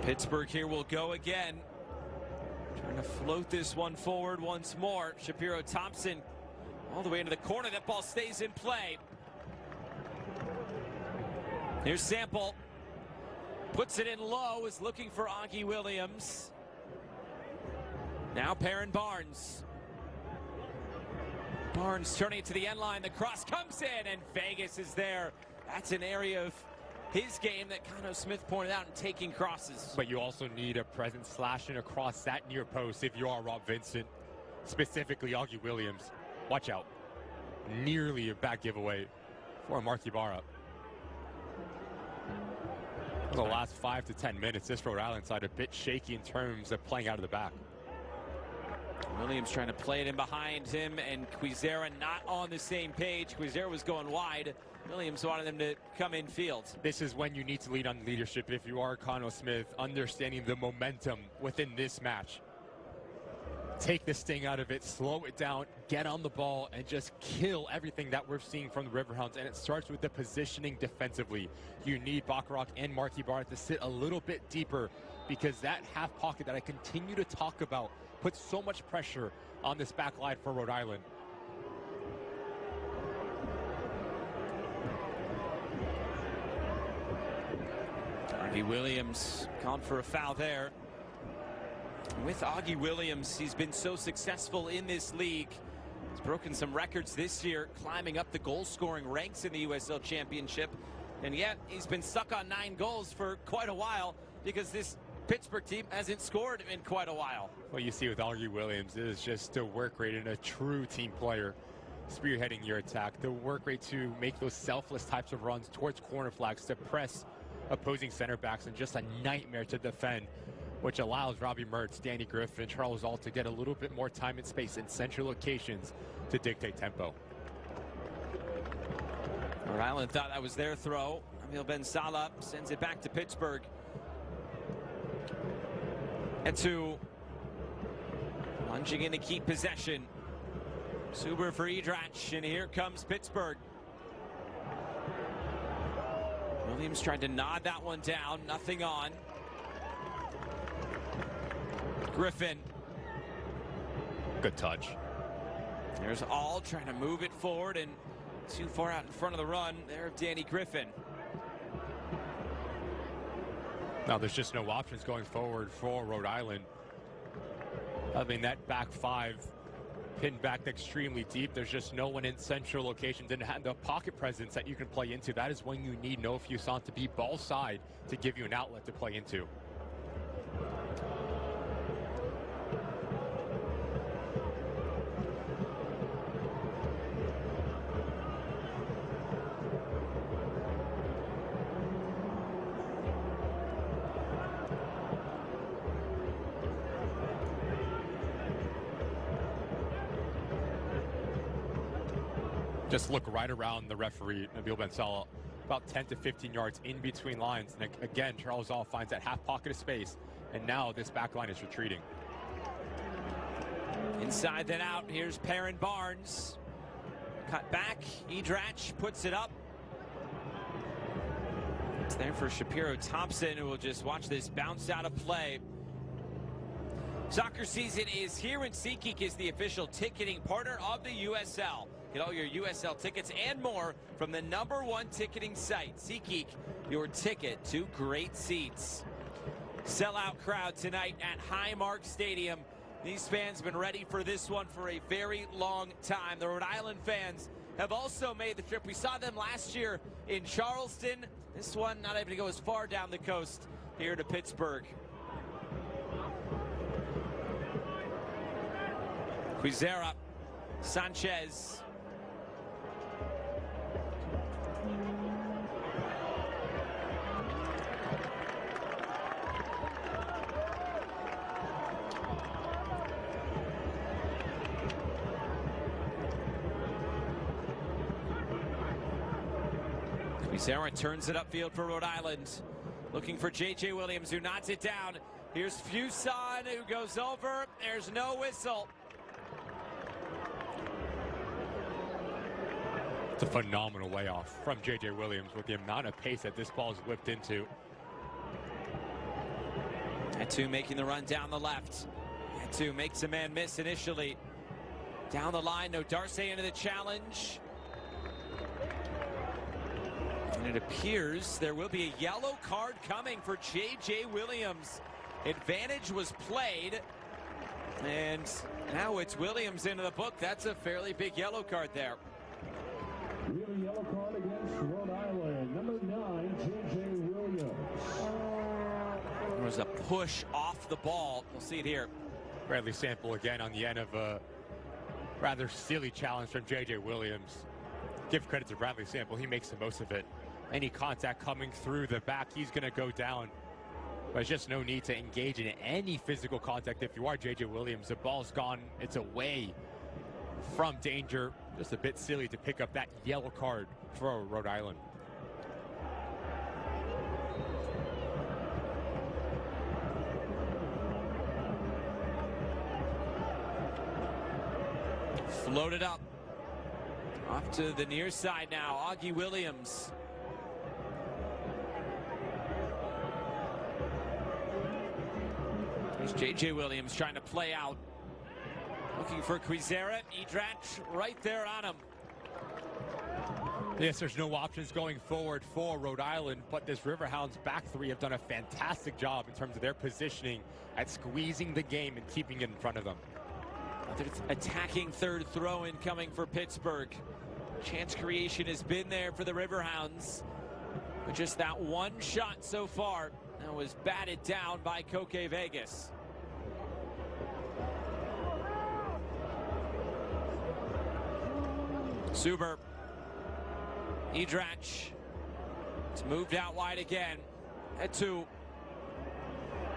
Pittsburgh here will go again. Trying to float this one forward once more. Shapiro Thompson all the way into the corner. That ball stays in play. Here's Sample. Puts it in low, is looking for Augie Williams. Now Perrin Barnes. Barnes turning it to the end line. The cross comes in, and Vegas is there. That's an area of his game that Connor Smith pointed out in taking crosses. But you also need a presence slashing across that near post if you are Rob Vincent, specifically Augie Williams. Watch out. Nearly a back giveaway for Marky Barra. The last 5 to 10 minutes, this Rhode Island side a bit shaky in terms of playing out of the back. Williams trying to play it in behind him, and Quizera not on the same page. Quizera was going wide. Williams wanted them to come in field. This is when you need to lead on leadership if you are Connor Smith, understanding the momentum within this match. Take the sting out of it, slow it down, get on the ball, and just kill everything that we're seeing from the Riverhounds. And it starts with the positioning defensively. You need Bacharach and Marky Barr to sit a little bit deeper, because that half pocket that I continue to talk about puts so much pressure on this back line for Rhode Island. Augie Williams called for a foul there. With Augie Williams, he's been so successful in this league. He's broken some records this year, climbing up the goal-scoring ranks in the USL Championship. And yet, he's been stuck on 9 goals for quite a while because this Pittsburgh team hasn't scored in quite a while. What you see with Augie Williams is just the work rate and a true team player spearheading your attack. The work rate to make those selfless types of runs towards corner flags, to press opposing center backs, and just a nightmare to defend, which allows Robbie Mertz, Danny Griffin, Charles Ault to get a little bit more time and space in central locations to dictate tempo. Rhode Island thought that was their throw. Emil Ben Salah sends it back to Pittsburgh. And two, lunging in to keep possession. Suber for Edrach, and here comes Pittsburgh. Williams tried to nod that one down, nothing on. Griffin. Good touch. There's All trying to move it forward, and too far out in front of the run there of Danny Griffin. Now there's just no options going forward for Rhode Island. I mean, that back 5 pinned back extremely deep. There's just no one in central locations and the pocket presence that you can play into. That is when you need Noah Fuson to be ball side to give you an outlet to play into. Just look right around the referee, Nabil Ben Salah, about 10 to 15 yards in between lines. And again, Charles Ault finds that half pocket of space, and now this back line is retreating. Inside then out, here's Perrin Barnes. Cut back, Edrach puts it up. It's there for Shapiro Thompson, who will just watch this bounce out of play. Soccer season is here, and SeatGeek is the official ticketing partner of the USL. Get all your USL tickets and more from the #1 ticketing site. SeatGeek, your ticket to great seats. Sellout crowd tonight at Highmark Stadium. These fans have been ready for this one for a very long time. The Rhode Island fans have also made the trip. We saw them last year in Charleston. This one not able to go as far down the coast here to Pittsburgh. Quizera, Sanchez. Quizera turns it upfield for Rhode Island. Looking for J.J. Williams, who nods it down. Here's Fuson, who goes over. There's no whistle. It's a phenomenal layoff from J.J. Williams with the amount of pace that this ball is whipped into. Atu making the run down the left. Atu makes a man miss initially. Down the line, no Darcy into the challenge. And it appears there will be a yellow card coming for J.J. Williams. Advantage was played. And now it's Williams into the book. That's a fairly big yellow card there. Really yellow card against Rhode Island. Number 9, J.J. Williams. There was a push off the ball. We'll see it here. Bradley Sample again on the end of a rather silly challenge from J.J. Williams. Give credit to Bradley Sample. He makes the most of it. Any contact coming through the back, he's going to go down. But there's just no need to engage in any physical contact if you are J.J. Williams. The ball's gone. It's away from danger. Just a bit silly to pick up that yellow card for Rhode Island. Floated up. Off to the near side now. Augie Williams. There's J.J. Williams trying to play out. Looking for Quizera. Edrach right there on him. Yes, there's no options going forward for Rhode Island, but this Riverhounds back 3 have done a fantastic job in terms of their positioning at squeezing the game and keeping it in front of them. Attacking third throw incoming for Pittsburgh. Chance creation has been there for the Riverhounds, but just that one shot so far that was batted down by Koke Vegas. Suber. Edrach. It's moved out wide again. Etu.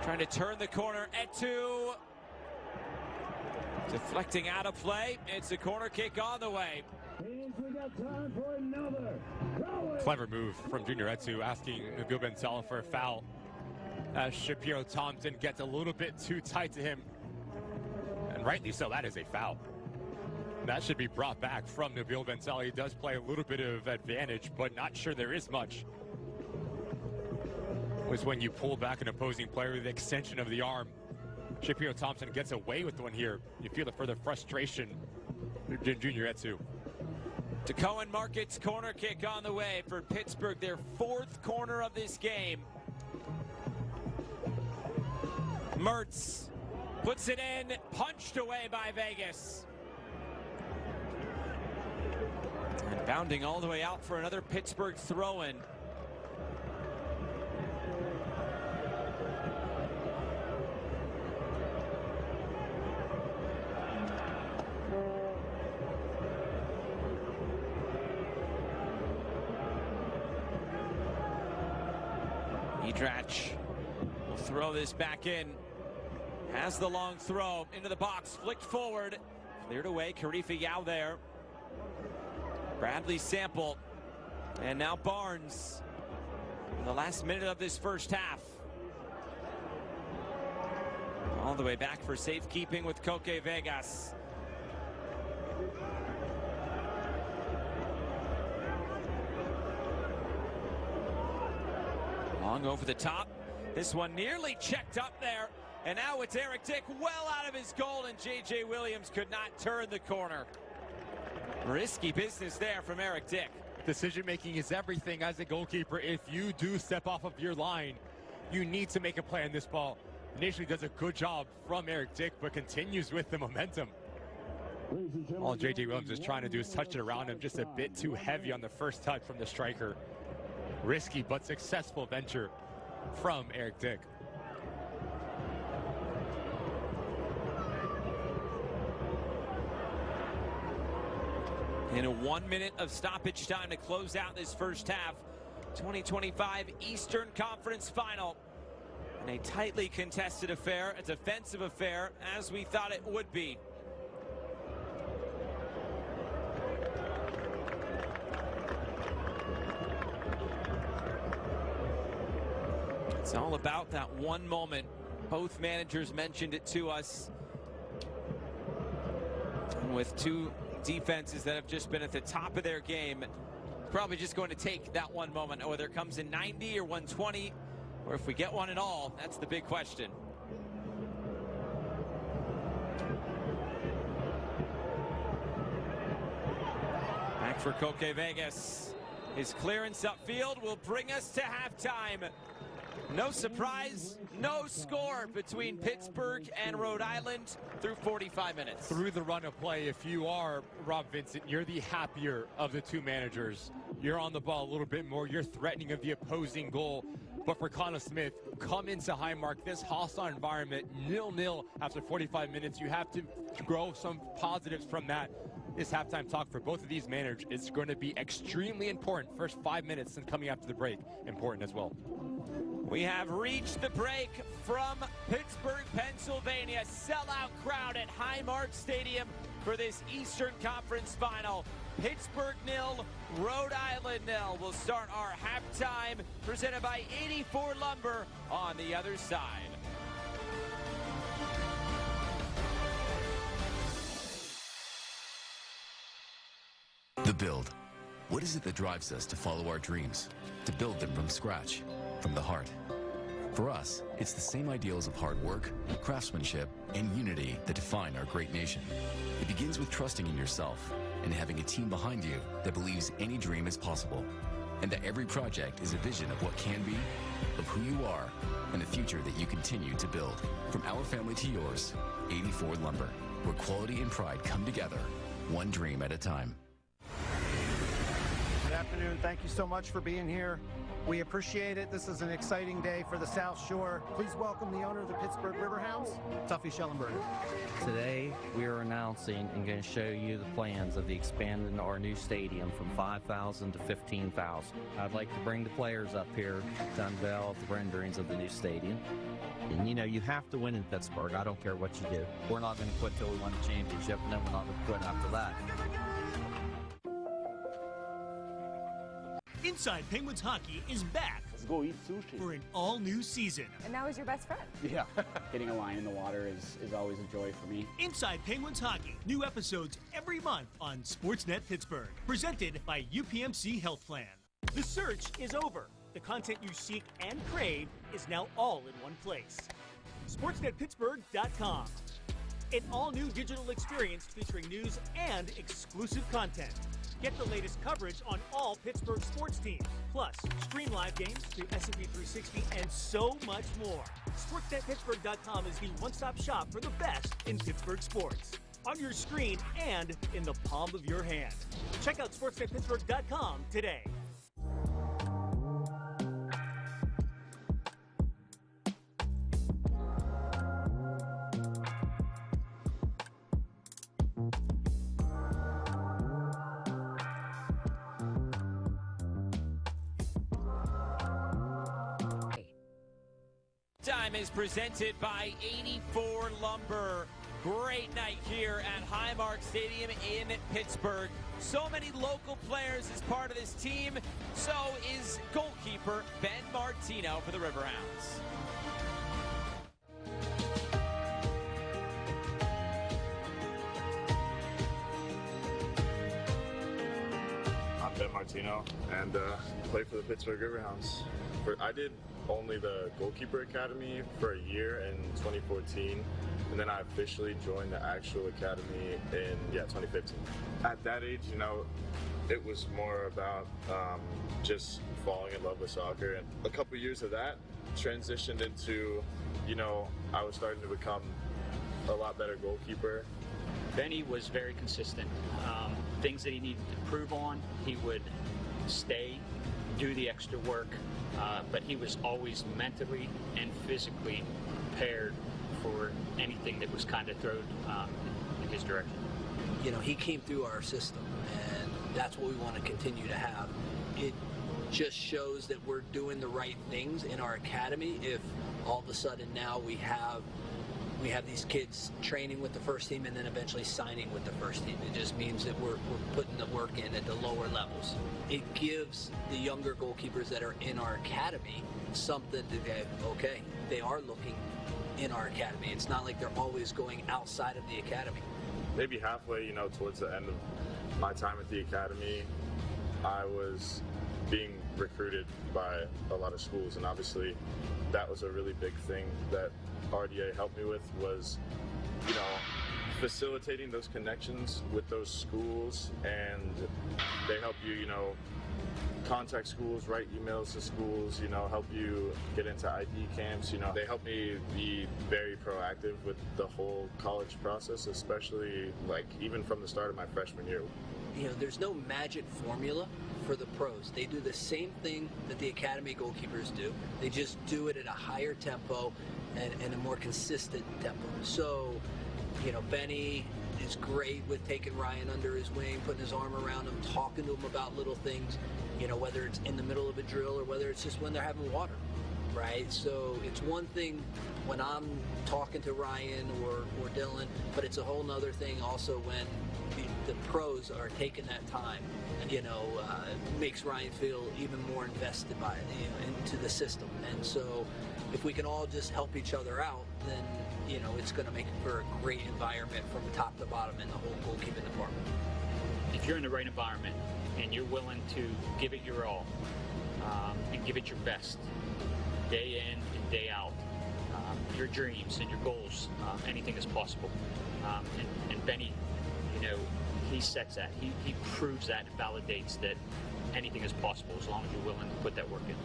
Trying to turn the corner. Etu. Deflecting out of play. It's a corner kick on the way. Clever move from Junior Etu, asking Nabil Ben-Salem for a foul. As Shapiro Thompson gets a little bit too tight to him. And rightly so, that is a foul. That should be brought back from Nabil Ben-Salem. He does play a little bit of advantage, but not sure there is much. Was when you pull back an opposing player with the extension of the arm. Shapiro Thompson gets away with one here. You feel the further frustration. Junior Etu. To Cohen Markets, corner kick on the way for Pittsburgh, their fourth corner of this game. Mertz puts it in, punched away by Vegas. And bounding all the way out for another Pittsburgh throw-in. Edrach will throw this back in. Has the long throw into the box, flicked forward, cleared away. Karifa Yao there. Bradley Sample, and now Barnes in the last minute of this first half. All the way back for safekeeping with Koke Vegas. Long over the top. This one nearly checked up there. And now it's Eric Dick well out of his goal, and J.J. Williams could not turn the corner. Risky business there from Eric Dick. Decision making is everything as a goalkeeper. If you do step off of your line, you need to make a play on this ball. Initially does a good job from Eric Dick, but continues with the momentum. All J.J. Williams is trying to do is touch it around him, just a bit too heavy on the first touch from the striker. Risky but successful venture from Eric Dick. In a 1 minute of stoppage time to close out this first half, 2025 Eastern Conference Final. And a tightly contested affair, a defensive affair, as we thought it would be. It's all about that one moment. Both managers mentioned it to us. And with two defenses that have just been at the top of their game, probably just going to take that one moment, whether it comes in 90 or 120, or if we get one at all. That's the big question. Back for Koke Vegas. His clearance upfield will bring us to halftime. No surprise, no score between Pittsburgh and Rhode Island through 45 minutes. Through the run of play, if you are Rob Vincent, you're the happier of the two managers. You're on the ball a little bit more. You're threatening of the opposing goal. But for Connor Smith, come into Highmark, this hostile environment, 0-0 after 45 minutes. You have to grow some positives from that. This halftime talk for both of these managers is going to be extremely important. First 5 minutes and coming after the break, important as well. We have reached the break from Pittsburgh, Pennsylvania. Sellout crowd at Highmark Stadium for this Eastern Conference Final. Pittsburgh 0, Rhode Island 0. We'll start our halftime presented by 84 Lumber on the other side. The Build. What is it that drives us to follow our dreams? To build them from scratch, from the heart. For us, it's the same ideals of hard work, craftsmanship, and unity that define our great nation. It begins with trusting in yourself and having a team behind you that believes any dream is possible, and that every project is a vision of what can be, of who you are, and the future that you continue to build. From our family to yours, 84 Lumber. where quality and pride come together, one dream at a time. Good afternoon. Thank you so much for being here. We appreciate it. This is an exciting day for the South Shore. Please welcome the owner of the Pittsburgh Riverhounds, Tuffy Schellenberger. Today, we are announcing and going to show you the plans of the expanding our new stadium from 5,000 to 15,000. I'd like to bring the players up here to unveil the renderings of the new stadium. And you know, you have to win in Pittsburgh. I don't care what you do. We're not going to quit till we win a championship, and then we're not going to quit after that. Inside Penguins Hockey is back. Let's go eat sushi. For an all-new season. And now he's your best friend. Yeah. Hitting a line in the water is always a joy for me. Inside Penguins Hockey. New episodes every month on Sportsnet Pittsburgh. Presented by UPMC Health Plan. The search is over. The content you seek and crave is now all in one place. SportsNetPittsburgh.com. An all-new digital experience featuring news and exclusive content. Get the latest coverage on all Pittsburgh sports teams, plus stream live games through S&P 360 and so much more. SportsNetPittsburgh.com is the one-stop shop for the best in Pittsburgh sports. On your screen and in the palm of your hand. Check out SportsNetPittsburgh.com today. Time is presented by 84 Lumber. Great night here at Highmark Stadium in Pittsburgh. So many local players as part of this team. So is goalkeeper Ben Martino for the Riverhounds. I'm Ben Martino and play for the Pittsburgh Riverhounds. I did only the goalkeeper academy for a year in 2014, and then I officially joined the actual academy in 2015. At that age, you know, it was more about just falling in love with soccer, and a couple years of that transitioned into, you know, I was starting to become a lot better goalkeeper. Benny was very consistent. Things that he needed to improve on, he would stay, do the extra work, but he was always mentally and physically prepared for anything that was kind of thrown in his direction. You know, he came through our system, and that's what we want to continue to have. It just shows that we're doing the right things in our academy if all of a sudden now we have these kids training with the first team and then eventually signing with the first team. It just means that we're putting the work in at the lower levels. It gives the younger goalkeepers that are in our academy something to go, okay, they are looking in our academy. It's not like they're always going outside of the academy. Maybe halfway, you know, towards the end of my time at the academy, I was being recruited by a lot of schools, and obviously that was a really big thing that RDA helped me with, was, you know, facilitating those connections with those schools, and they help you, you know, contact schools, write emails to schools, you know, help you get into ID camps, you know. They help me be very proactive with the whole college process, especially like even from the start of my freshman year. You know, there's no magic formula for the pros. They do the same thing that the academy goalkeepers do. They just do it at a higher tempo and a more consistent tempo. So, you know, Benny is great with taking Ryan under his wing, putting his arm around him, talking to him about little things, you know, whether it's in the middle of a drill or whether it's just when they're having water, right? So it's one thing when I'm talking to Ryan or Dylan, but it's a whole nother thing also when the pros are taking that time, you know, makes Ryan feel even more invested by it, you know, into the system. And so if we can all just help each other out, then, you know, it's going to make for a great environment from top to bottom in the whole goalkeeping department. If you're in the right environment and you're willing to give it your all and give it your best day in and day out, your dreams and your goals, anything is possible. And Benny, you know, he sets that. He proves that and validates that anything is possible as long as you're willing to put that work in.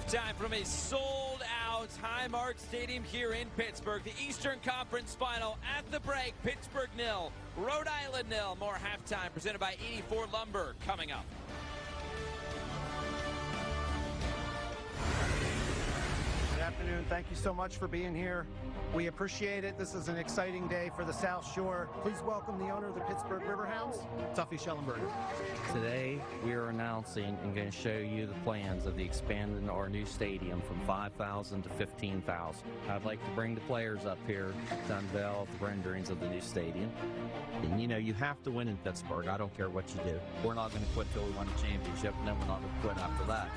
Halftime from a sold-out Highmark Stadium here in Pittsburgh. The Eastern Conference Final at the break. Pittsburgh 0, Rhode Island 0. More halftime presented by 84 Lumber coming up. Good afternoon. Thank you so much for being here. We appreciate it. This is an exciting day for the South Shore. Please welcome the owner of the Pittsburgh Riverhounds, Tuffy Schellenberger. Today, we are announcing and going to show you the plans of the expanding our new stadium from 5,000 to 15,000. I'd like to bring the players up here to unveil the renderings of the new stadium. And you know, you have to win in Pittsburgh. I don't care what you do. We're not going to quit till we win a championship, and then we're not going to quit after that.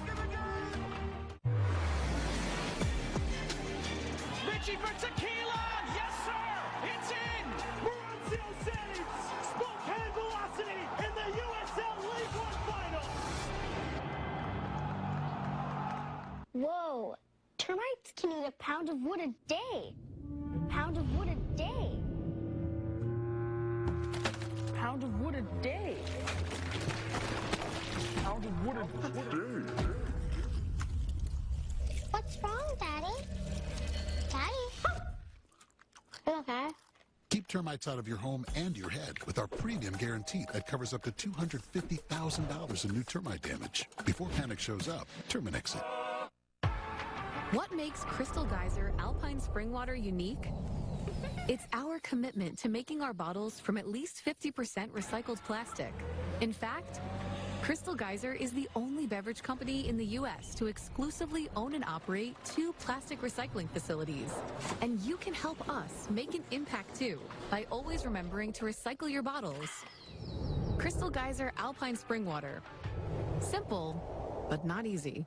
Richie for tequila! Yes, sir! It's in! Mauricio Sainz! Spokane Velocity in the USL League One Final! Whoa! Termites can eat a pound of wood a day! Pound of wood a day! Pound of wood a day! Pound of wood a day! What's wrong, Daddy? Daddy? Okay. Keep termites out of your home and your head with our premium guarantee that covers up to $250,000 in new termite damage. Before panic shows up, Terminix it. What makes Crystal Geyser Alpine Spring Water unique? It's our commitment to making our bottles from at least 50% recycled plastic. In fact, Crystal Geyser is the only beverage company in the U.S. to exclusively own and operate 2 plastic recycling facilities. And you can help us make an impact too by always remembering to recycle your bottles. Crystal Geyser Alpine Spring Water. Simple, but not easy.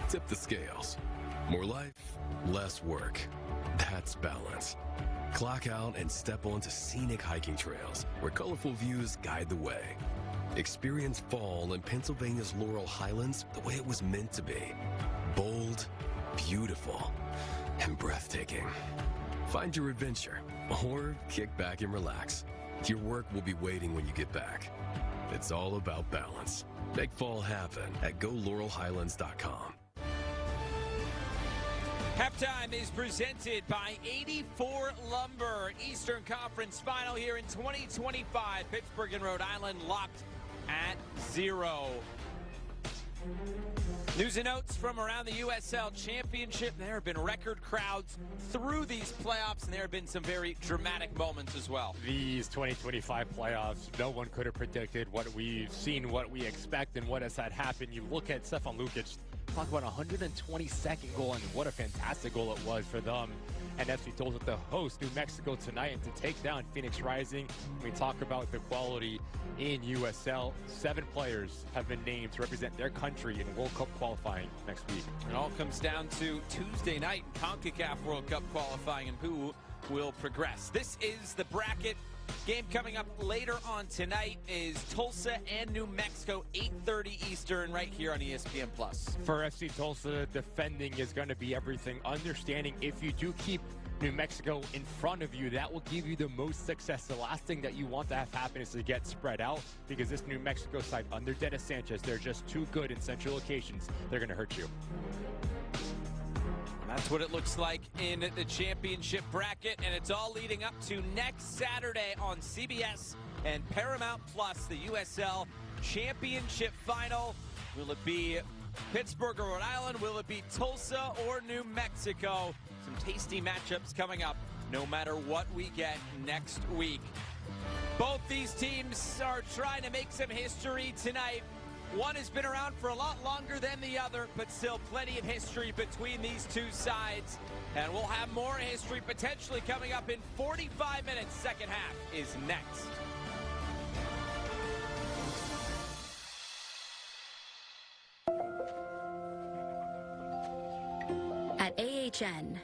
Tip the scales. More life, less work. That's balance. Clock out and step onto scenic hiking trails where colorful views guide the way. Experience fall in Pennsylvania's Laurel Highlands the way it was meant to be. Bold, beautiful, and breathtaking. Find your adventure or kick back and relax. Your work will be waiting when you get back. It's all about balance. Make fall happen at GoLaurelHighlands.com. Halftime is presented by 84 Lumber. Eastern Conference Final here in 2025. Pittsburgh and Rhode Island locked at 0. News and notes from around the USL Championship. There have been record crowds through these playoffs, and there have been some very dramatic moments as well. These 2025 playoffs, no one could have predicted what we've seen, what we expect, and what has had happen. You look at Stefan Lukic, talk about 122nd goal, and what a fantastic goal it was for them. And FC Tulsa to host New Mexico tonight and to take down Phoenix Rising. We talk about the quality in USL. 7 players have been named to represent their country in World Cup qualifying next week. It all comes down to Tuesday night CONCACAF World Cup qualifying and who will progress. This is the bracket. Game coming up later on tonight is Tulsa and New Mexico, 8:30 Eastern, right here on ESPN+. For FC Tulsa, defending is going to be everything. Understanding if you do keep New Mexico in front of you, that will give you the most success. The last thing that you want to have happen is to get spread out, because this New Mexico side under Dennis Sanchez, they're just too good in central locations. They're going to hurt you. That's what it looks like in the championship bracket, and it's all leading up to next Saturday on CBS and Paramount Plus, the USL Championship Final. Will it be Pittsburgh or Rhode Island? Will it be Tulsa or New Mexico? Some tasty matchups coming up no matter what we get next week. Both these teams are trying to make some history tonight. One has been around for a lot longer than the other, but still plenty of history between these two sides. And we'll have more history potentially coming up in 45 minutes. Second half is next. At AHN,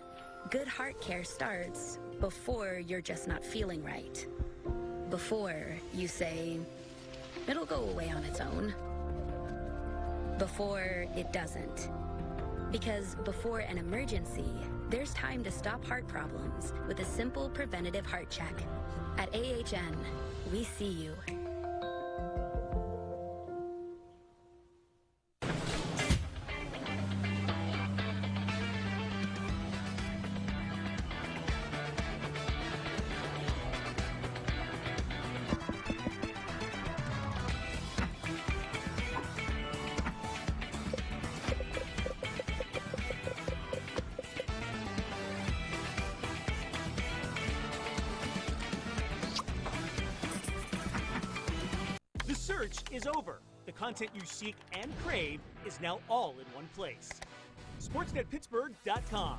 good heart care starts before you're just not feeling right. Before you say, it'll go away on its own. Before it doesn't. Because before an emergency, there's time to stop heart problems with a simple preventative heart check. At AHN, we see you. The search is over. The content you seek and crave is now all in one place. SportsNetPittsburgh.com.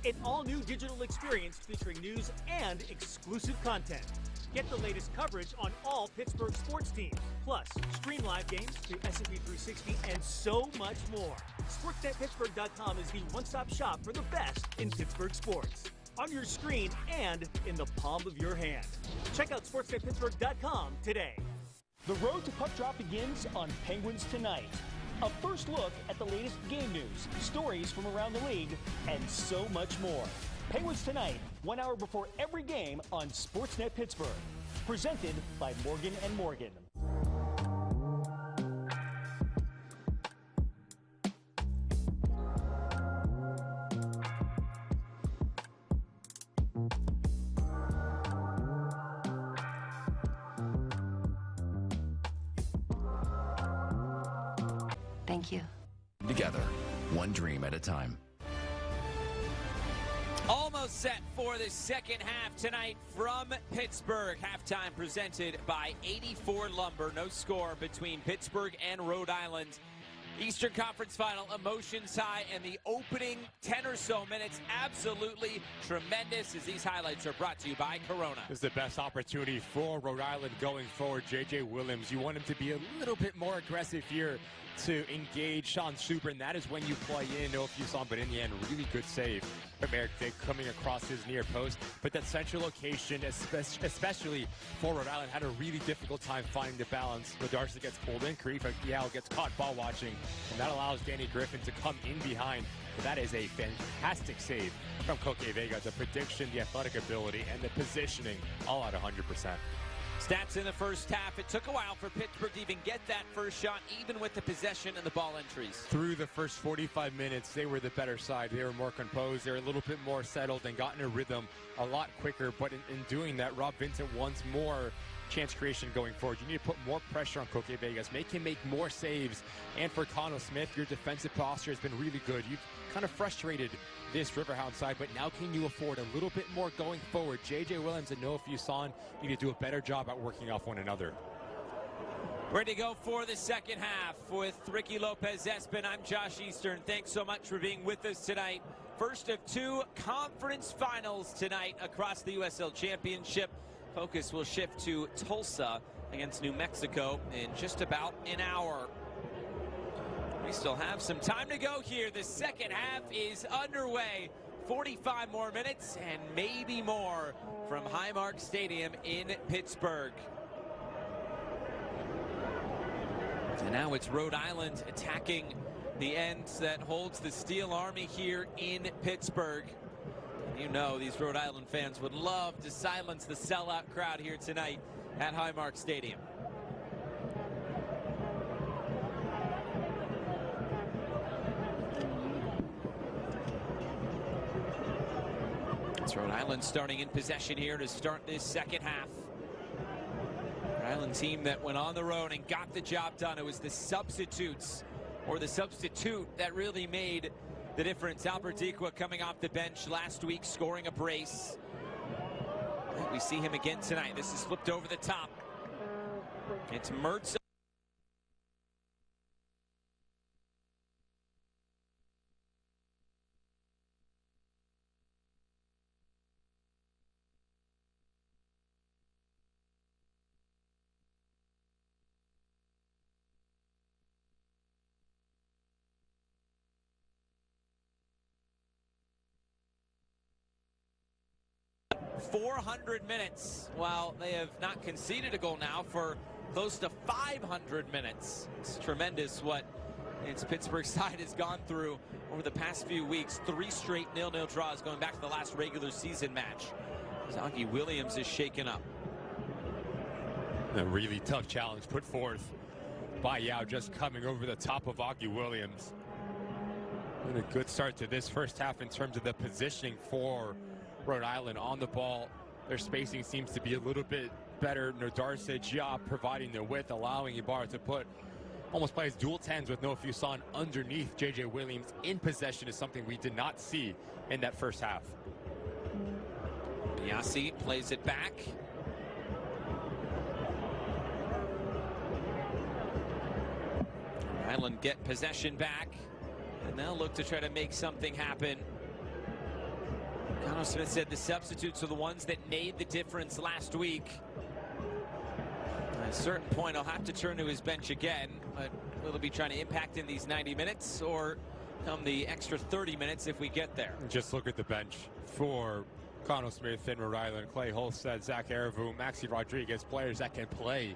An all-new digital experience featuring news and exclusive content. Get the latest coverage on all Pittsburgh sports teams. Plus, stream live games through S&P 360 and so much more. SportsNetPittsburgh.com is the one-stop shop for the best in Pittsburgh sports. On your screen and in the palm of your hand. Check out SportsNetPittsburgh.com today. The road to puck drop begins on Penguins Tonight. A first look at the latest game news, stories from around the league, and so much more. Penguins Tonight, 1 hour before every game on Sportsnet Pittsburgh. Presented by Morgan & Morgan. Thank you. Together, one dream at a time. Almost set for the second half tonight from Pittsburgh. Halftime presented by 84 Lumber. No score between Pittsburgh and Rhode Island. Eastern Conference Final, emotions high, and the opening 10 or so minutes absolutely tremendous as these highlights are brought to you by Corona. This is the best opportunity for Rhode Island going forward. J.J. Williams, you want him to be a little bit more aggressive here to engage Sean Super, and that is when you play in. No, if you saw him, but in the end, really good save from Eric Dick coming across his near post. But that central location, especially for Rhode Island, had a really difficult time finding the balance. Darcy gets pulled in, Kareem Yao gets caught ball watching, and that allows Danny Griffin to come in behind. But that is a fantastic save from Coque Vega. The prediction, the athletic ability, and the positioning all at 100%. Stats in the first half. It took a while for Pittsburgh to even get that first shot, even with the possession and the ball entries. Through the first 45 minutes, they were the better side. They were more composed. They were a little bit more settled and got in a rhythm a lot quicker. But in doing that, Rob Vincent wants more chance creation going forward. You need to put more pressure on Coque Vegas, make him make more saves. And for Connell Smith, your defensive posture has been really good. You've kind of frustrated this Riverhound side, but now can you afford a little bit more going forward? J.J. Williams and Noah Fuson need to do a better job at working off one another. Ready to go for the second half with Ricky Lopez-Espin. I'm Josh Eastern. Thanks so much for being with us tonight. First of two conference finals tonight across the USL Championship. Focus will shift to Tulsa against New Mexico in just about an hour. We still have some time to go here. The second half is underway. 45 more minutes and maybe more from Highmark Stadium in Pittsburgh. And now it's Rhode Island attacking the end that holds the Steel Army here in Pittsburgh. You know these Rhode Island fans would love to silence the sellout crowd here tonight at Highmark Stadium. It's Rhode Island starting in possession here to start this second half. Rhode Island team that went on the road and got the job done. It was the substitutes, or the substitute, that really made the difference. Albert Dequa coming off the bench last week, scoring a brace. We see him again tonight. This is flipped over the top. It's Mertz 400 minutes, while they have not conceded a goal now for close to 500 minutes. It's tremendous what its Pittsburgh side has gone through over the past few weeks. 3 straight 0-0 draws going back to the last regular season match. Augie Williams is shaken up. A really tough challenge put forth by Yao, just coming over the top of Augie Williams. And a good start to this first half in terms of the positioning for Rhode Island on the ball. Their spacing seems to be a little bit better. Nodarse Gia providing the width, allowing Ibarra to put almost plays dual tens with no Fuson underneath JJ Williams in possession is something we did not see in that first half. Biasi plays it back. Island get possession back, and they'll look to try to make something happen. Connor Smith said the substitutes are the ones that made the difference last week. At a certain point, I'll have to turn to his bench again, but will he be trying to impact in these 90 minutes or come the extra 30 minutes if we get there? Just look at the bench for Connor Smith in Rhode Island. Clay Holstead, Zach Aravu, Maxi Rodriguez, players that can play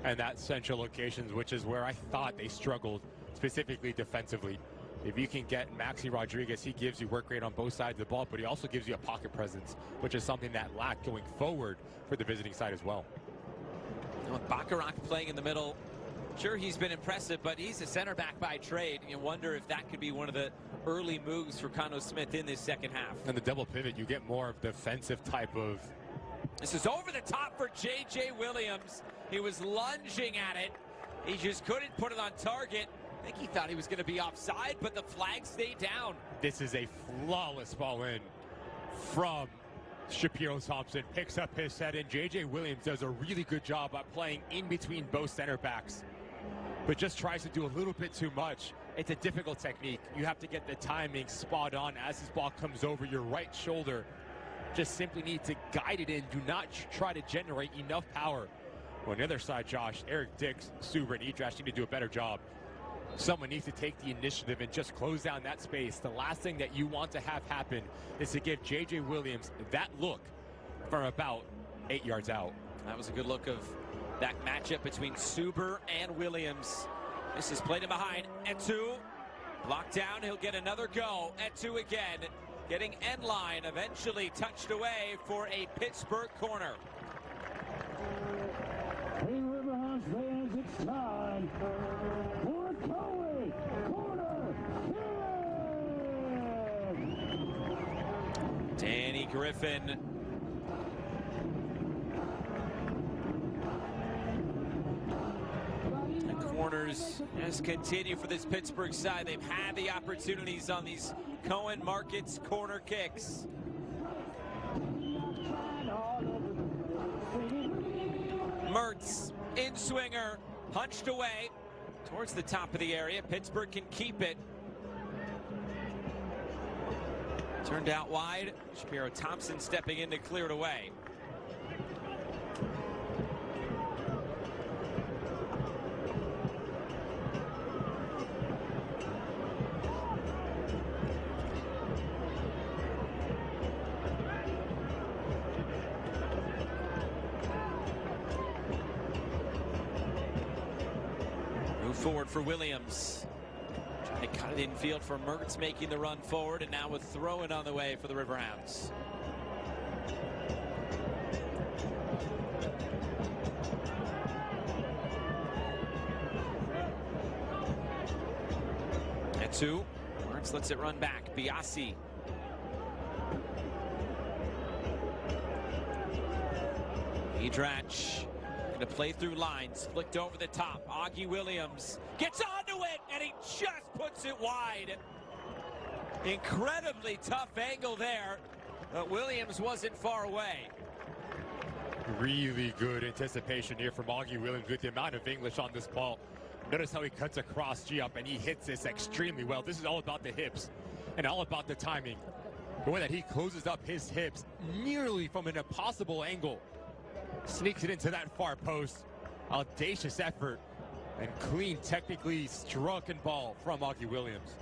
in that central locations, which is where I thought they struggled, specifically defensively. If you can get Maxi Rodriguez, he gives you work rate on both sides of the ball, but he also gives you a pocket presence, which is something that lacked going forward for the visiting side as well. With Bacharach playing in the middle, sure, he's been impressive, but he's a center back by trade. You wonder if that could be one of the early moves for Connor Smith in this second half. And the double pivot, you get more of defensive type of... This is over the top for JJ Williams. He was lunging at it. He just couldn't put it on target. I think he thought he was going to be offside, but the flag stayed down. This is a flawless ball in from Shapiro Thompson. Picks up his set in. JJ Williams does a really good job at playing in between both center backs, but just tries to do a little bit too much. It's a difficult technique. You have to get the timing spot on as this ball comes over your right shoulder. Just simply need to guide it in. Do not try to generate enough power. On the other side, Josh, Eric Dix, Suber, and Edrash need to do a better job. Someone needs to take the initiative and just close down that space. The last thing that you want to have happen is to give JJ Williams that look from about 8 yards out. That was a good look of that matchup between Suber and Williams. This is played in behind. Etu blocked down. He'll get another go. Etu again, getting end line, eventually touched away for a Pittsburgh corner. Hey, Riverhounds fans, it's time for a Cowie corner kick! Danny Griffin. The corners just continue for this Pittsburgh side. They've had the opportunities on these Cohen Markets corner kicks. Mertz, in-swinger, punched away towards the top of the area. Pittsburgh can keep it. Turned out wide. Shapiro Thompson stepping in to clear it away. Forward for Williams. Trying to cut it infield for Mertz, making the run forward, and now with throwing on the way for the Riverhounds. Etu. Mertz lets it run back. Biasi. Edrach. To play through lines, flicked over the top. Augie Williams gets onto it, and he just puts it wide. Incredibly tough angle there, but Williams wasn't far away. Really good anticipation here from Augie Williams with the amount of English on this ball. Notice how he cuts across G-up, and he hits this extremely well. This is all about the hips and all about the timing. The way that he closes up his hips nearly from an impossible angle. Sneaks it into that far post. Audacious effort and clean, technically struck ball from Augie Williams.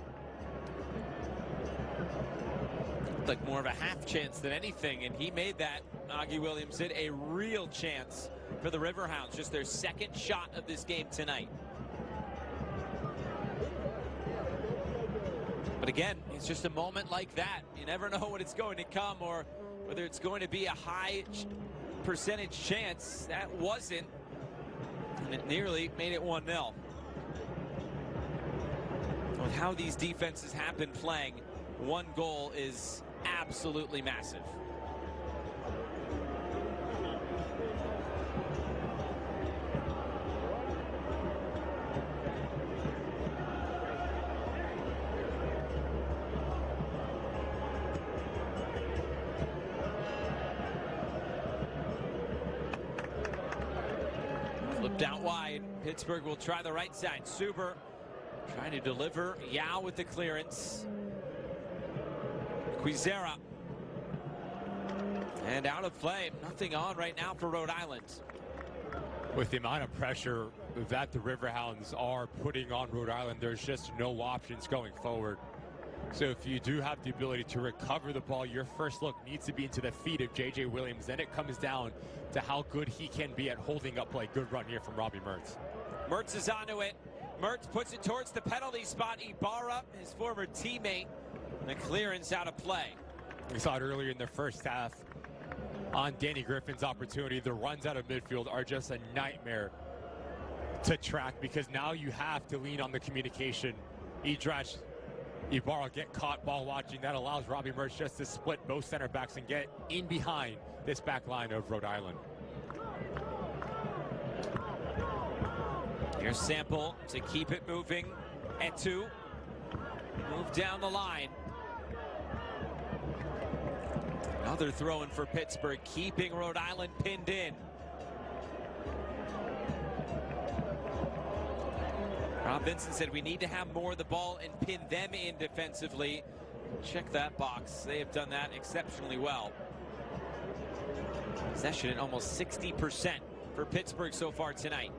Looked like more of a half chance than anything, and he made that, Augie Williamson, a real chance for the Riverhounds. Just their second shot of this game tonight. But again, it's just a moment like that. You never know when it's going to come or whether it's going to be a high percentage chance. That wasn't, and it nearly made it 1-0. With how these defenses have been playing, one goal is absolutely massive. Flipped out wide. Pittsburgh will try the right side. Suber trying to deliver. Yao with the clearance. Quizera. And out of play. Nothing on right now for Rhode Island. With the amount of pressure that the Riverhounds are putting on Rhode Island, there's just no options going forward. So if you do have the ability to recover the ball, your first look needs to be into the feet of J.J. Williams. Then it comes down to how good he can be at holding up play. Good run here from Robbie Mertz. Mertz is onto it. Mertz puts it towards the penalty spot. Ibarra, his former teammate. The clearance out of play. We saw it earlier in the first half on Danny Griffin's opportunity. The runs out of midfield are just a nightmare to track because now you have to lean on the communication. Idrach, Ibarra get caught ball watching. That allows Robbie Mertz just to split both center backs and get in behind this back line of Rhode Island. Here's Sample to keep it moving. Etu move down the line. Another throw in for Pittsburgh, keeping Rhode Island pinned in. Rob Vincent said we need to have more of the ball and pin them in defensively. Check that box. They have done that exceptionally well. Possession at almost 60% for Pittsburgh so far tonight.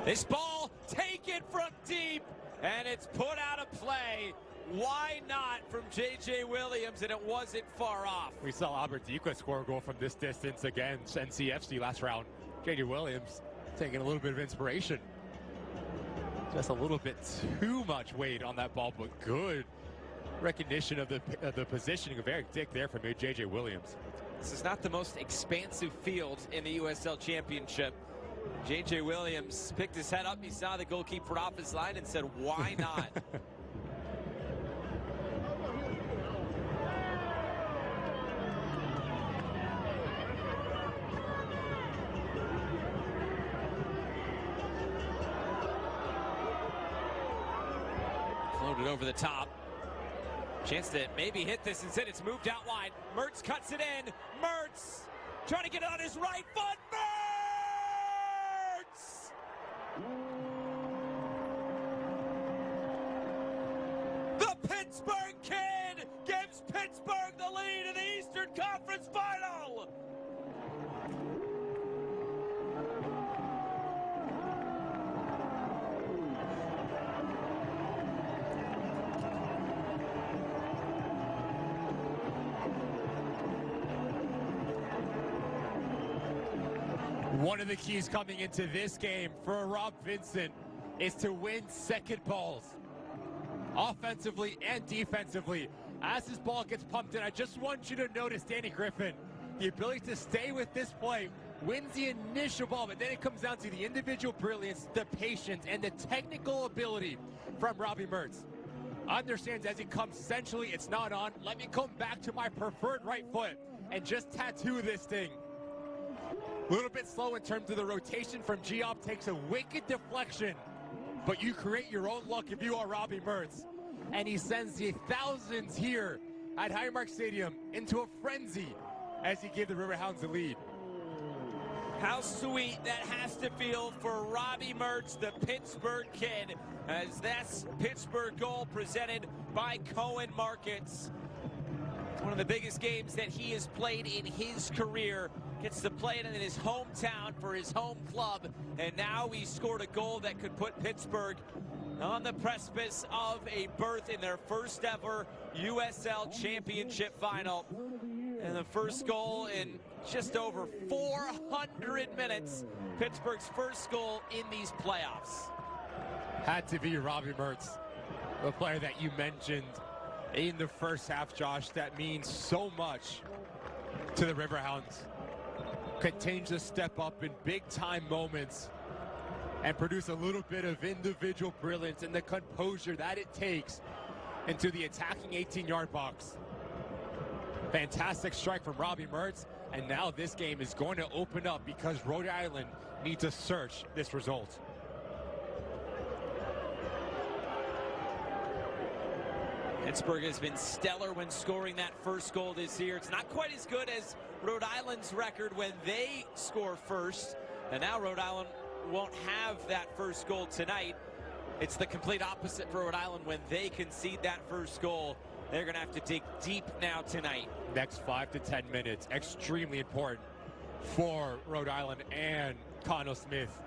This ball taken from deep, and it's put out of play. Why not from J.J. Williams, and it wasn't far off. We saw Albert Dikwa score a goal from this distance against NCFC last round. J.J. Williams taking a little bit of inspiration. Just a little bit too much weight on that ball, but good recognition of the positioning of Eric Dick there from J.J. Williams. This is not the most expansive field in the USL Championship. J.J. Williams picked his head up. He saw the goalkeeper off his line and said, why not? Floated over the top. Chance to maybe hit this. Instead, it's moved out wide. Mertz cuts it in. Mertz trying to get it on his right foot. Mertz! The Pittsburgh Kid gives Pittsburgh the lead in the Eastern Conference Final. One of the keys coming into this game for Rob Vincent is to win second balls, offensively and defensively. As this ball gets pumped in, I just want you to notice Danny Griffin, the ability to stay with this play, wins the initial ball, but then it comes down to the individual brilliance, the patience, and the technical ability from Robbie Mertz. Understands as he comes centrally, it's not on. Let me come back to my preferred right foot and just tattoo this thing. A little bit slow in terms of the rotation from Giop, takes a wicked deflection, but you create your own luck if you are Robbie Mertz. And he sends the thousands here at Highmark Stadium into a frenzy as he gave the Riverhounds the lead. How sweet that has to feel for Robbie Mertz, the Pittsburgh Kid, as that's Pittsburgh goal presented by Cohen Markets. One of the biggest games that he has played in his career. Gets to play it in his hometown for his home club, and now he scored a goal that could put Pittsburgh on the precipice of a berth in their first ever USL Championship final. And the first goal in just over 400 minutes. Pittsburgh's first goal in these playoffs. Had to be Robbie Mertz, the player that you mentioned in the first half, Josh. That means so much to the Riverhounds. Continues to step up in big-time moments and produce a little bit of individual brilliance and the composure that it takes into the attacking 18-yard box. Fantastic strike from Robbie Mertz, and now this game is going to open up because Rhode Island needs to search this result. Pittsburgh has been stellar when scoring that first goal this year. It's not quite as good as Rhode Island's record when they score first, and now Rhode Island won't have that first goal tonight. It's the complete opposite for Rhode Island. When they concede that first goal, they're going to have to dig deep now tonight. Next 5 to 10 minutes, extremely important for Rhode Island and Connell Smith.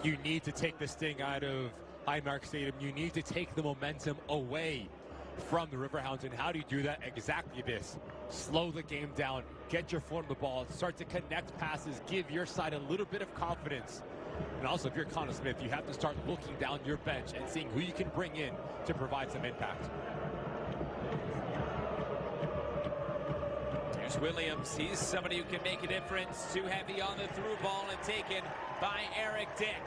You need to take the sting out of Highmark Stadium. You need to take the momentum away from the Riverhounds. And how do you do that? Exactly this. Slow the game down, get your foot on the ball, start to connect passes, give your side a little bit of confidence. And also, if you're Connell Smith, you have to start looking down your bench and seeing who you can bring in to provide some impact. There's Williams. He's somebody who can make a difference. Too heavy on the through ball and taken by Eric Dick.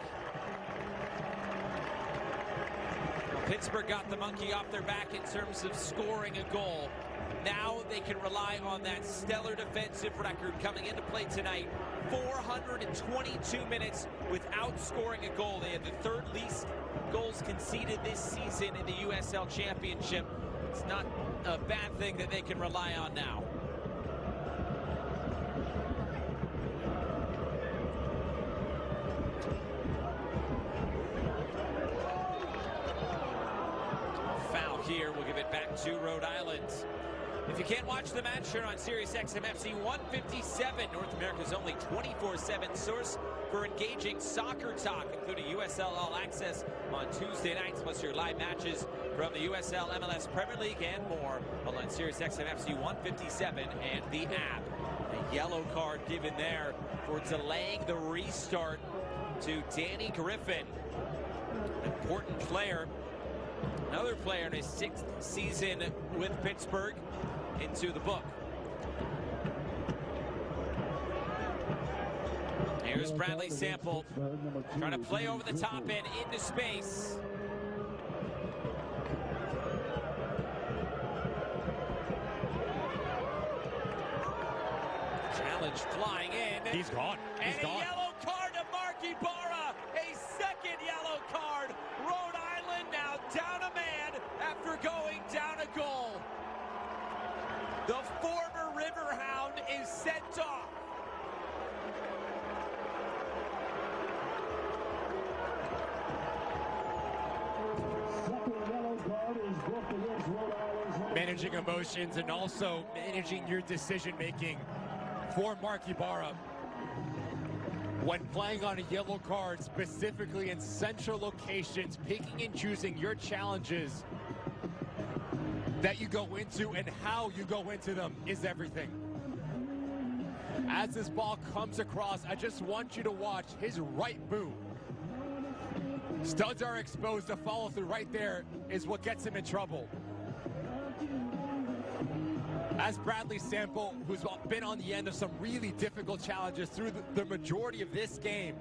Pittsburgh got the monkey off their back in terms of scoring a goal. Now they can rely on that stellar defensive record coming into play tonight. 422 minutes without scoring a goal. They had the third least goals conceded this season in the USL Championship. It's not a bad thing that they can rely on now. Here, we'll give it back to Rhode Island. If you can't watch the match, here on Sirius XM FC 157, North America's only 24/7 source for engaging soccer talk, including USL All Access on Tuesday nights, plus your live matches from the USL, MLS Premier League, and more. All on Sirius XM FC 157 and the app. A yellow card given there for delaying the restart to Danny Griffin. Important player. Another player in his 6th season with Pittsburgh into the book. Here's Bradley Sample trying to play over the top and into space. Challenge flying in. He's gone. He's and gone. A yellow card to Marky Barra. A second yellow card. Rhode Island now down a man after going down a goal. The former Riverhound is sent off. Second yellow card is booked against Rhode Island. Managing emotions and also managing your decision-making for Marky Barra. When playing on a yellow card, specifically in central locations, picking and choosing your challenges that you go into and how you go into them is everything. As this ball comes across, I just want you to watch his right boot. Studs are exposed. The follow through right there is what gets him in trouble. As Bradley Sample, who's been on the end of some really difficult challenges through the majority of this game.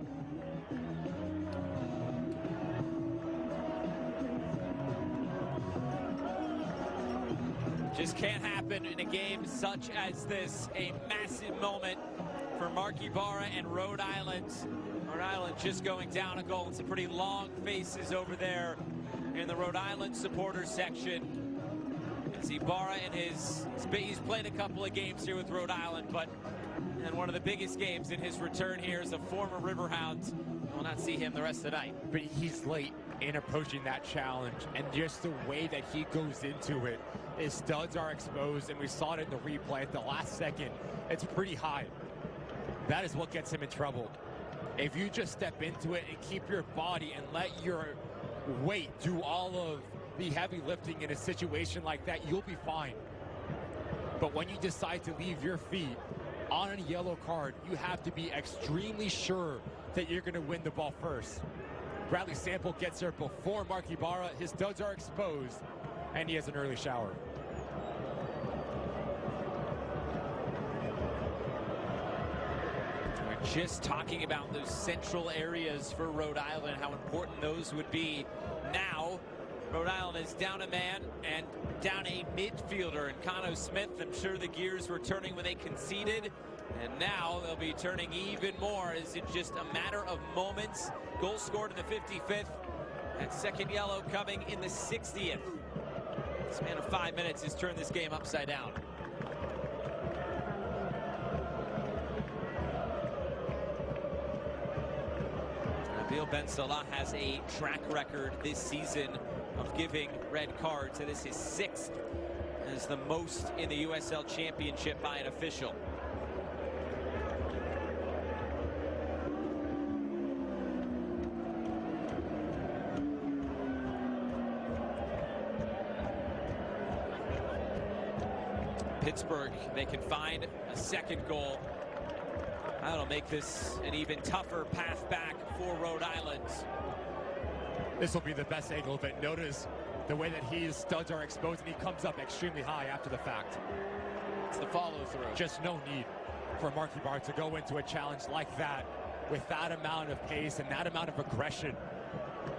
Just can't happen in a game such as this. A massive moment for Marky Barra and Rhode Island. Rhode Island just going down a goal. It's a pretty long faces over there in the Rhode Island supporter section. See Barra in he's played a couple of games here with Rhode Island, but in one of the biggest games in his return here as a former Riverhound. We'll not see him the rest of the night. But he's late in approaching that challenge, and just the way that he goes into it, his studs are exposed, and we saw it in the replay at the last second. It's pretty high. That is what gets him in trouble. If you just step into it and keep your body and let your wait, do all of the heavy lifting in a situation like that, you'll be fine. But when you decide to leave your feet on a yellow card, you have to be extremely sure that you're going to win the ball first. Bradley Sample gets there before Mark Ibarra. His studs are exposed, and he has an early shower. We're just talking about those central areas for Rhode Island, how important those would be. Now, Rhode Island is down a man and down a midfielder. And Cano Smith, I'm sure the gears were turning when they conceded. And now they'll be turning even more as it's just a matter of moments. Goal scored in the 55th. That second yellow coming in the 60th. Span of 5 minutes has turned this game upside down. Nabil Ben Salah has a track record this season of giving red cards. It is his 6th, as the most in the USL Championship by an official. Pittsburgh, they can find a second goal. That'll make this an even tougher path back for Rhode Island. This will be the best angle of it. Notice the way that his studs are exposed, and he comes up extremely high after the fact. It's the follow-through. Just no need for Mark Ibarra to go into a challenge like that with that amount of pace and that amount of aggression.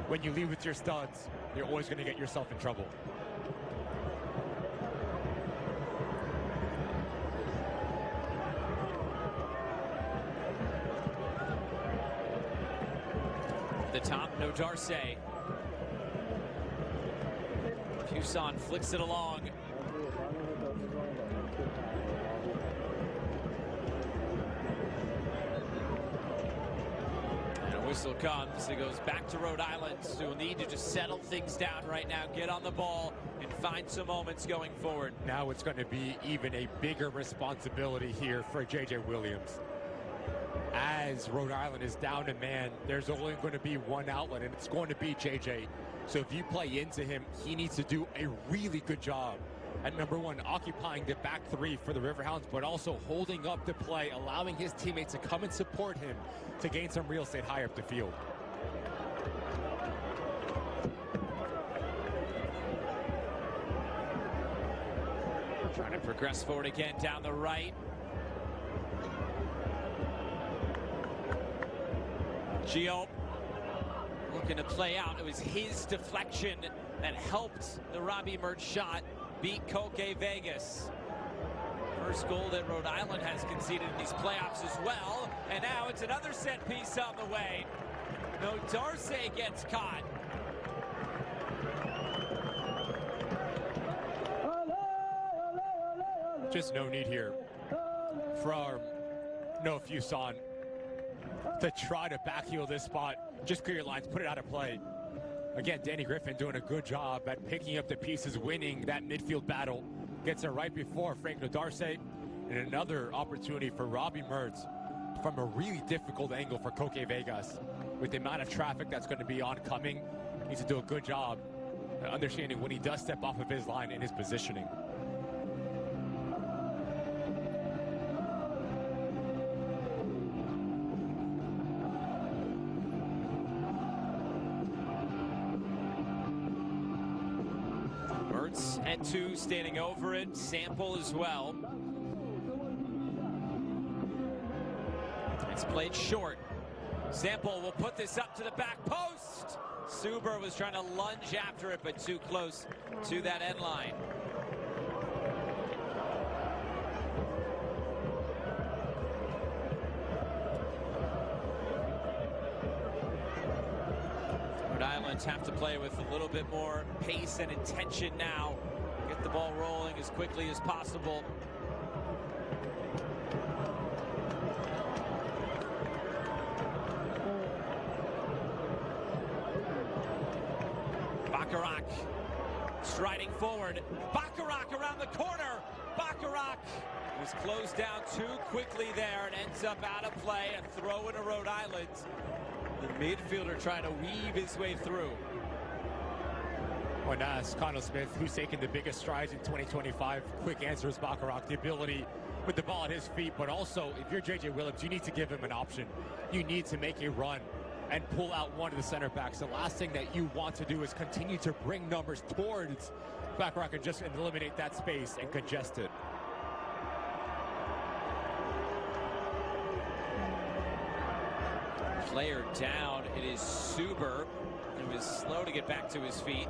When you lead with your studs, you're always going to get yourself in trouble. The top, no Darce. Fuson flicks it along. And a whistle comes. It goes back to Rhode Island, who will need to just settle things down right now, get on the ball, and find some moments going forward. Now it's going to be even a bigger responsibility here for J.J. Williams. As Rhode Island is down a man, there's only going to be one outlet, and it's going to be JJ. So if you play into him, he needs to do a really good job at number one, occupying the back three for the Riverhounds, but also holding up the play, allowing his teammates to come and support him to gain some real estate high up the field. Trying to progress forward again down the right. Gio looking to play out. It was his deflection that helped the Robbie Mert shot beat Koke Vegas. First goal that Rhode Island has conceded in these playoffs as well. And now it's another set piece on the way. No, Darce gets caught. Just no need here from No Fuson to try to backheel this spot. Just clear your lines, put it out of play. Again, Danny Griffin doing a good job at picking up the pieces, winning that midfield battle. Gets it right before Frank Darce, and another opportunity for Robbie Mertz from a really difficult angle for Koke Vegas. With the amount of traffic that's going to be oncoming, he needs to do a good job at understanding when he does step off of his line and his positioning. And two standing over it, Sample as well. It's played short. Sample will put this up to the back post. Suber was trying to lunge after it, but too close to that end line. Rhode Island have to play with a little bit more pace and intention now. Get the ball rolling as quickly as possible. Bacharach striding forward. Bacharach around the corner. Bacharach was closed down too quickly there and ends up out of play. A throw into Rhode Island. The midfielder trying to weave his way through. When asked Connell Smith who's taken the biggest strides in 2025, quick answer is Bacharach. The ability with the ball at his feet, but also if you're J.J. Williams, you need to give him an option. You need to make a run and pull out one of the center backs. The last thing that you want to do is continue to bring numbers towards Bacharach and just eliminate that space and congest it. Player down. It is Suber, who is slow to get back to his feet.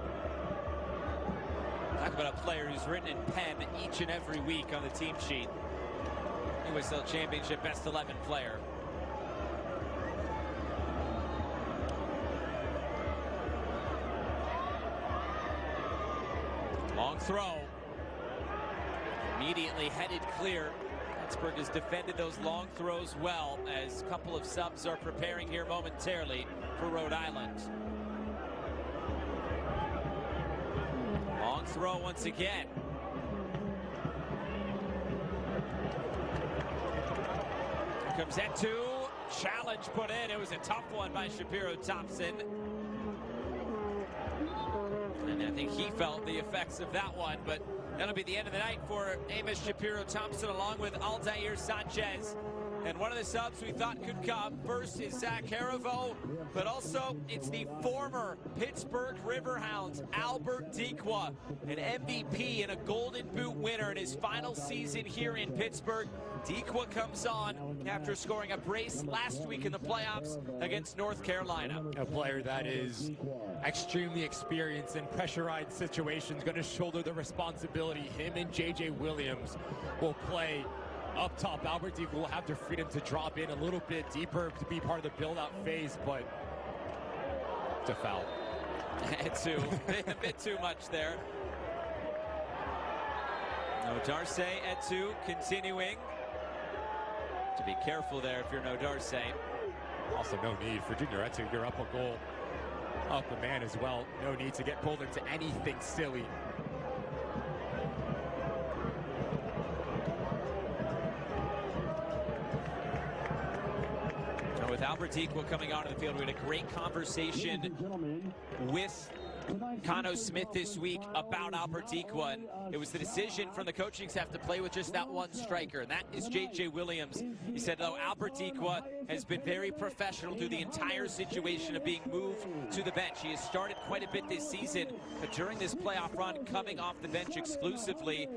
Talk about a player who's written in pen each and every week on the team sheet. USL Championship Best 11 player. Long throw. Immediately headed clear. Pittsburgh has defended those long throws well, as a couple of subs are preparing here momentarily for Rhode Island. Long throw once again. Here comes Etu. Challenge put in. It was a tough one by Shapiro Thompson. And I think he felt the effects of that one, but that'll be the end of the night for Amos Shapiro Thompson along with Aldair Sanchez. And one of the subs we thought could come first is Zach Harivo, but also it's the former Pittsburgh Riverhounds, Albert Dikwa, an MVP and a Golden Boot winner in his final season here in Pittsburgh. Dikwa comes on after scoring a brace last week in the playoffs against North Carolina. A player that is extremely experienced in pressurized situations, going to shoulder the responsibility. Him and J.J. Williams will play up top. Albert Dikwa will have the freedom to drop in a little bit deeper to be part of the build-out phase, but it's a foul. It's a bit too much there. No Darce, Etu continuing to be careful there if you're No Darce. Also no need for Junior Etu. You're up a goal, up a man as well. No need to get pulled into anything silly. With Albert Dikwa coming onto the field, we had a great conversation with Connell Smith this week about Albert Dikwa. And it was the decision from the coaching staff to play with just that one striker, and that is J.J. Williams. He said, though, Albert Dikwa has been very professional through the entire situation of being moved to the bench. He has started quite a bit this season, but during this playoff run, coming off the bench exclusively.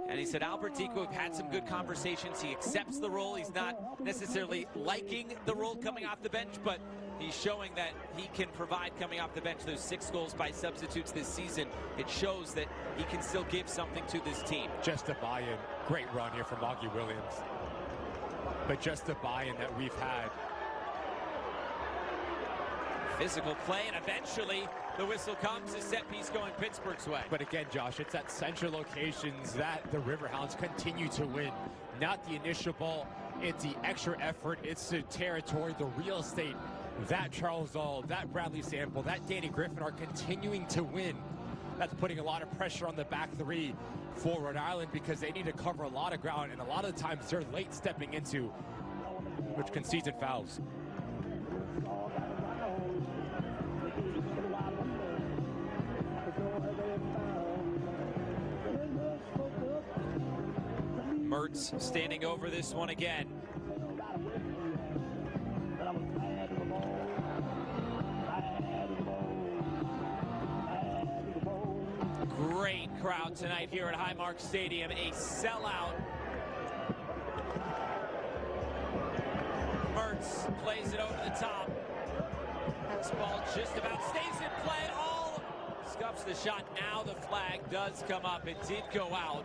And he said, Albert Dikwa, we've had some good conversations. He accepts the role. He's not necessarily liking the role coming off the bench, but he's showing that he can provide coming off the bench. Those 6 goals by substitutes this season, it shows that he can still give something to this team. Just a buy-in. Great run here from Augie Williams. But just a buy-in that we've had. Physical play, and eventually the whistle comes, a set piece going Pittsburgh's way. But again, Josh, it's at central locations that the Riverhounds continue to win. Not the initial ball, it's the extra effort, it's the territory, the real estate. That Charles Auld, that Bradley Sample, that Danny Griffin are continuing to win. That's putting a lot of pressure on the back three for Rhode Island because they need to cover a lot of ground, and a lot of the times they're late stepping into, which concedes in fouls. Mertz standing over this one again. Great crowd tonight here at Highmark Stadium, a sellout. Mertz plays it over the top. This ball just about stays in play. All scuffs the shot. Now the flag does come up. It did go out.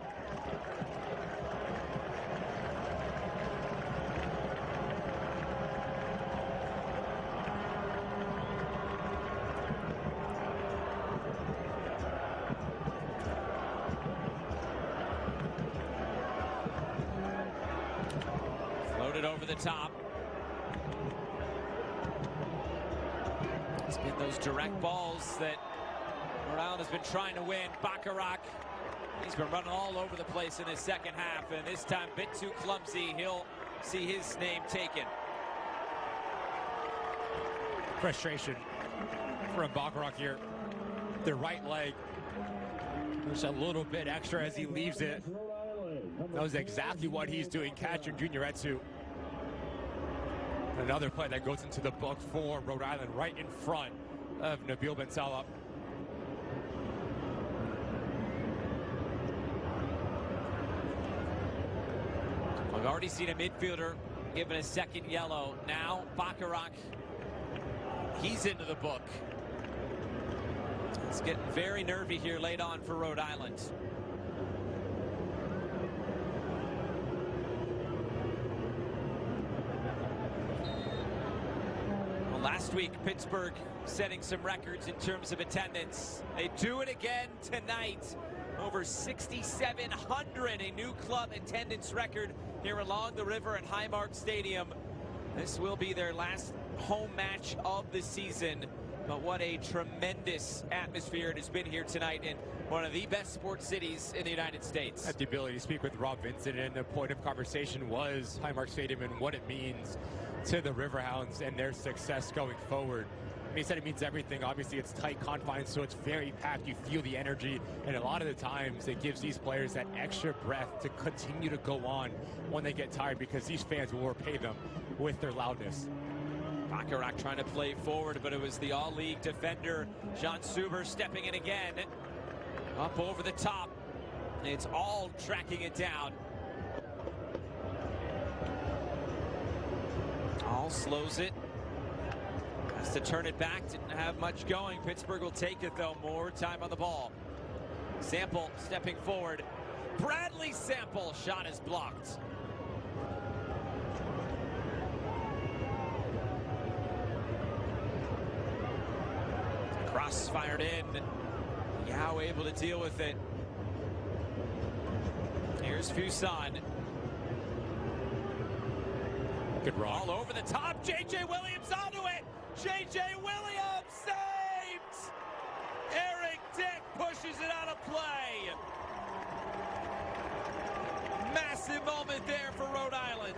Over the top. It's been those direct balls that Rhode Island has been trying to win. Bacharach, he's been running all over the place in the second half, and this time a bit too clumsy. He'll see his name taken. Frustration from Bacharach here. the right leg. Just a little bit extra as he leaves it. Knows exactly what he's doing, catching Junior Etsu. Another play that goes into the book for Rhode Island, right in front of Nabil Ben Salah. We've already seen a midfielder given a second yellow. Now Bacharach, he's into the book. It's getting very nervy here late on for Rhode Island. Well, last week, Pittsburgh setting some records in terms of attendance. They do it again tonight. Over 6,700, a new club attendance record here along the river at Highmark Stadium. This will be their last home match of the season. But what a tremendous atmosphere it has been here tonight in one of the best sports cities in the United States. I had the ability to speak with Rob Vincent, and the point of conversation was Highmark Stadium and what it means to the Riverhounds and their success going forward. And he said it means everything. Obviously, it's tight confines, so it's very packed. You feel the energy, and a lot of the times it gives these players that extra breath to continue to go on when they get tired, because these fans will repay them with their loudness. Bacharach trying to play forward, but it was the all-league defender, Jean Suber, stepping in again. Up over the top. It's all tracking it down. All slows it. Has to turn it back. Didn't have much going. Pittsburgh will take it, though. More time on the ball. Sample stepping forward. Bradley Sample. Shot is blocked. Cross fired in. Yao able to deal with it. Here's Fuson. Good run. All over the top. J.J. Williams onto it. J.J. Williams saved. Eric Dick pushes it out of play. Massive moment there for Rhode Island.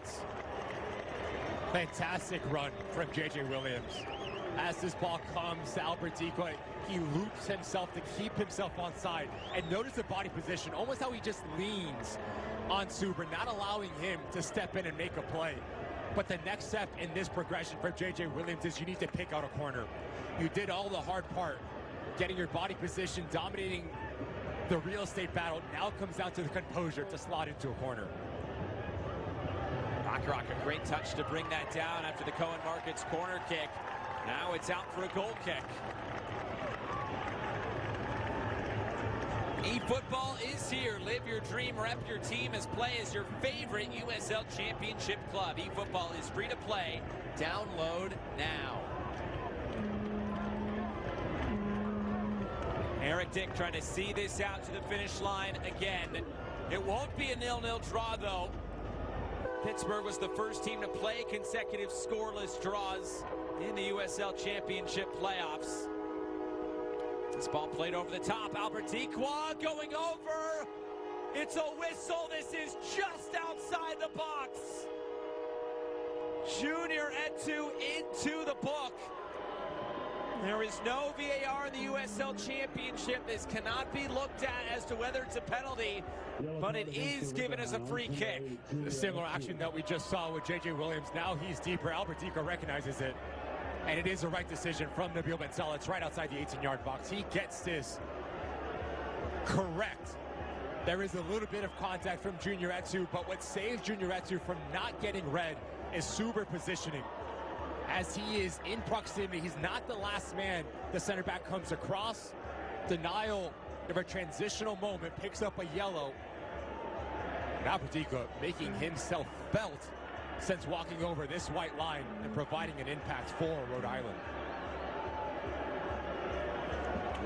Fantastic run from J.J. Williams. As this ball comes to Albert Decoy, he loops himself to keep himself on side. And notice the body position, almost how he just leans on Suber, not allowing him to step in and make a play. But the next step in this progression for J.J. Williams is you need to pick out a corner. You did all the hard part, getting your body position, dominating the real estate battle. Now it comes down to the composure to slot into a corner. Bacharach, a great touch to bring that down after the Cohen Markets corner kick. Now it's out for a goal kick. eFootball is here. Live your dream, rep your team as play as your favorite USL Championship club. eFootball is free to play. Download now. Eric Dick trying to see this out to the finish line again. It won't be a 0-0 draw, though. Pittsburgh was the first team to play consecutive scoreless draws in the USL Championship playoffs. This ball played over the top. Albert Decoy going over. It's a whistle. This is just outside the box. Junior Etsu into the book. There is no VAR in the USL Championship. This cannot be looked at as to whether it's a penalty, but it is given as a free kick. The similar action that we just saw with J.J. Williams. Now he's deeper. Albert Decoy recognizes it. And it is the right decision from Nabil Ben Salah. It's right outside the 18-yard box. He gets this correct. There is a little bit of contact from Junior Etsu, but what saves Junior Etsu from not getting red is Suber positioning. As he is in proximity, he's not the last man. The center back comes across. Denial of a transitional moment, picks up a yellow. And Albert Decoy making himself felt since walking over this white line and providing an impact for Rhode Island.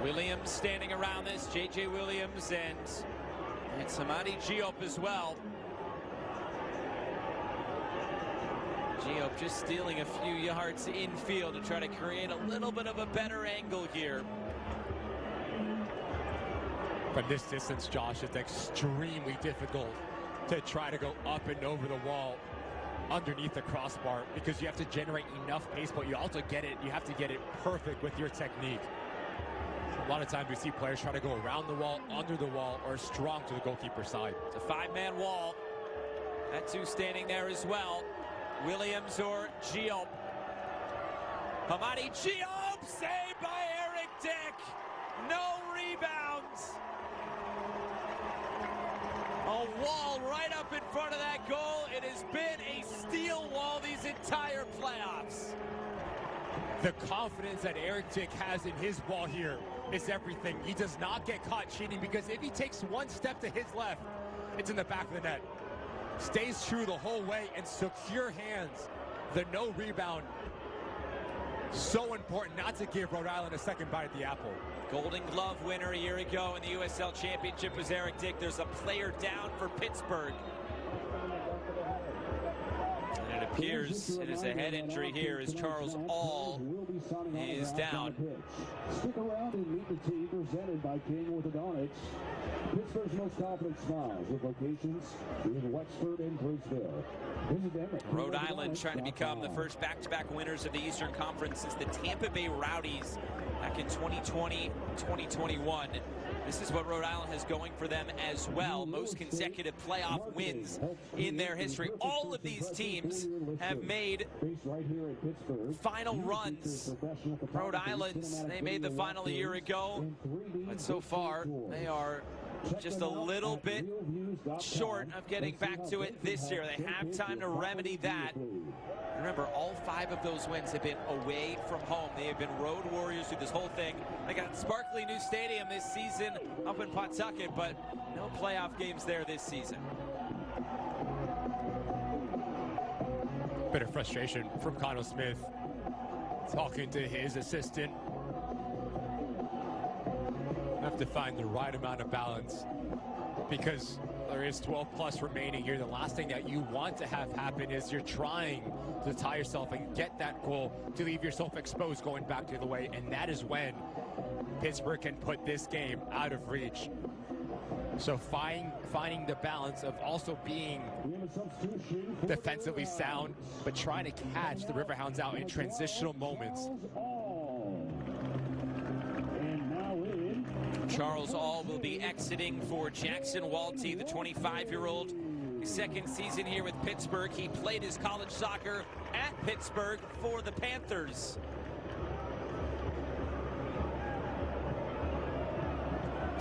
Williams standing around this, J.J. Williams and Samadi Diop as well. Diop just stealing a few yards infield to try to create a little bit of a better angle here. From this distance, Josh, it's extremely difficult to try to go up and over the wall underneath the crossbar, because you have to generate enough pace, but you also you have to get it perfect with your technique. A lot of times we see players try to go around the wall, under the wall, or strong to the goalkeeper's side. It's a five-man wall. That two standing there as well. Williams or Giop. Hamadi Giop, saved by Eric Dick. No rebounds. A wall right up in front of that goal. It has been a steel wall these entire playoffs. The confidence that Eric Dick has in his ball here is everything. He does not get caught cheating, because if he takes one step to his left, it's in the back of the net. Stays true the whole way and secure hands. The no rebound. So important not to give Rhode Island a second bite at the apple. Golden Glove winner a year ago in the USL Championship was Eric Dick. There's a player down for Pittsburgh. And it appears it is a head injury here as Charles All is down. Stick around and meet the team presented by King Orthodontics. Pittsburgh's most confident smiles with locations in Wexford and Bridgeville. Visit them at Rhode Island trying to become the first back-to-back winners of the Eastern Conference since the Tampa Bay Rowdies back in 2020-2021. This is what Rhode Island has going for them as well. Most consecutive playoff wins in their history. All of these teams have made final runs. Rhode Island, they made the final a year ago, but so far they are just a little bit short of getting back to it this year. They have time to remedy that. Remember, all 5 of those wins have been away from home. They have been road warriors through this whole thing. They got a sparkly new stadium this season up in Pawtucket, but no playoff games there this season. Bit of frustration from Connell Smith, talking to his assistant. Have to find the right amount of balance, because there is 12 plus remaining here. The last thing that you want to have happen is you're trying to tie yourself and get that goal to leave yourself exposed going back the other way, and that is when Pittsburgh can put this game out of reach. So finding the balance of also being defensively sound, but trying to catch the Riverhounds out in transitional moments. Charles All will be exiting for Jackson Walty, the 25-year-old. His second season here with Pittsburgh. He played his college soccer at Pittsburgh for the Panthers.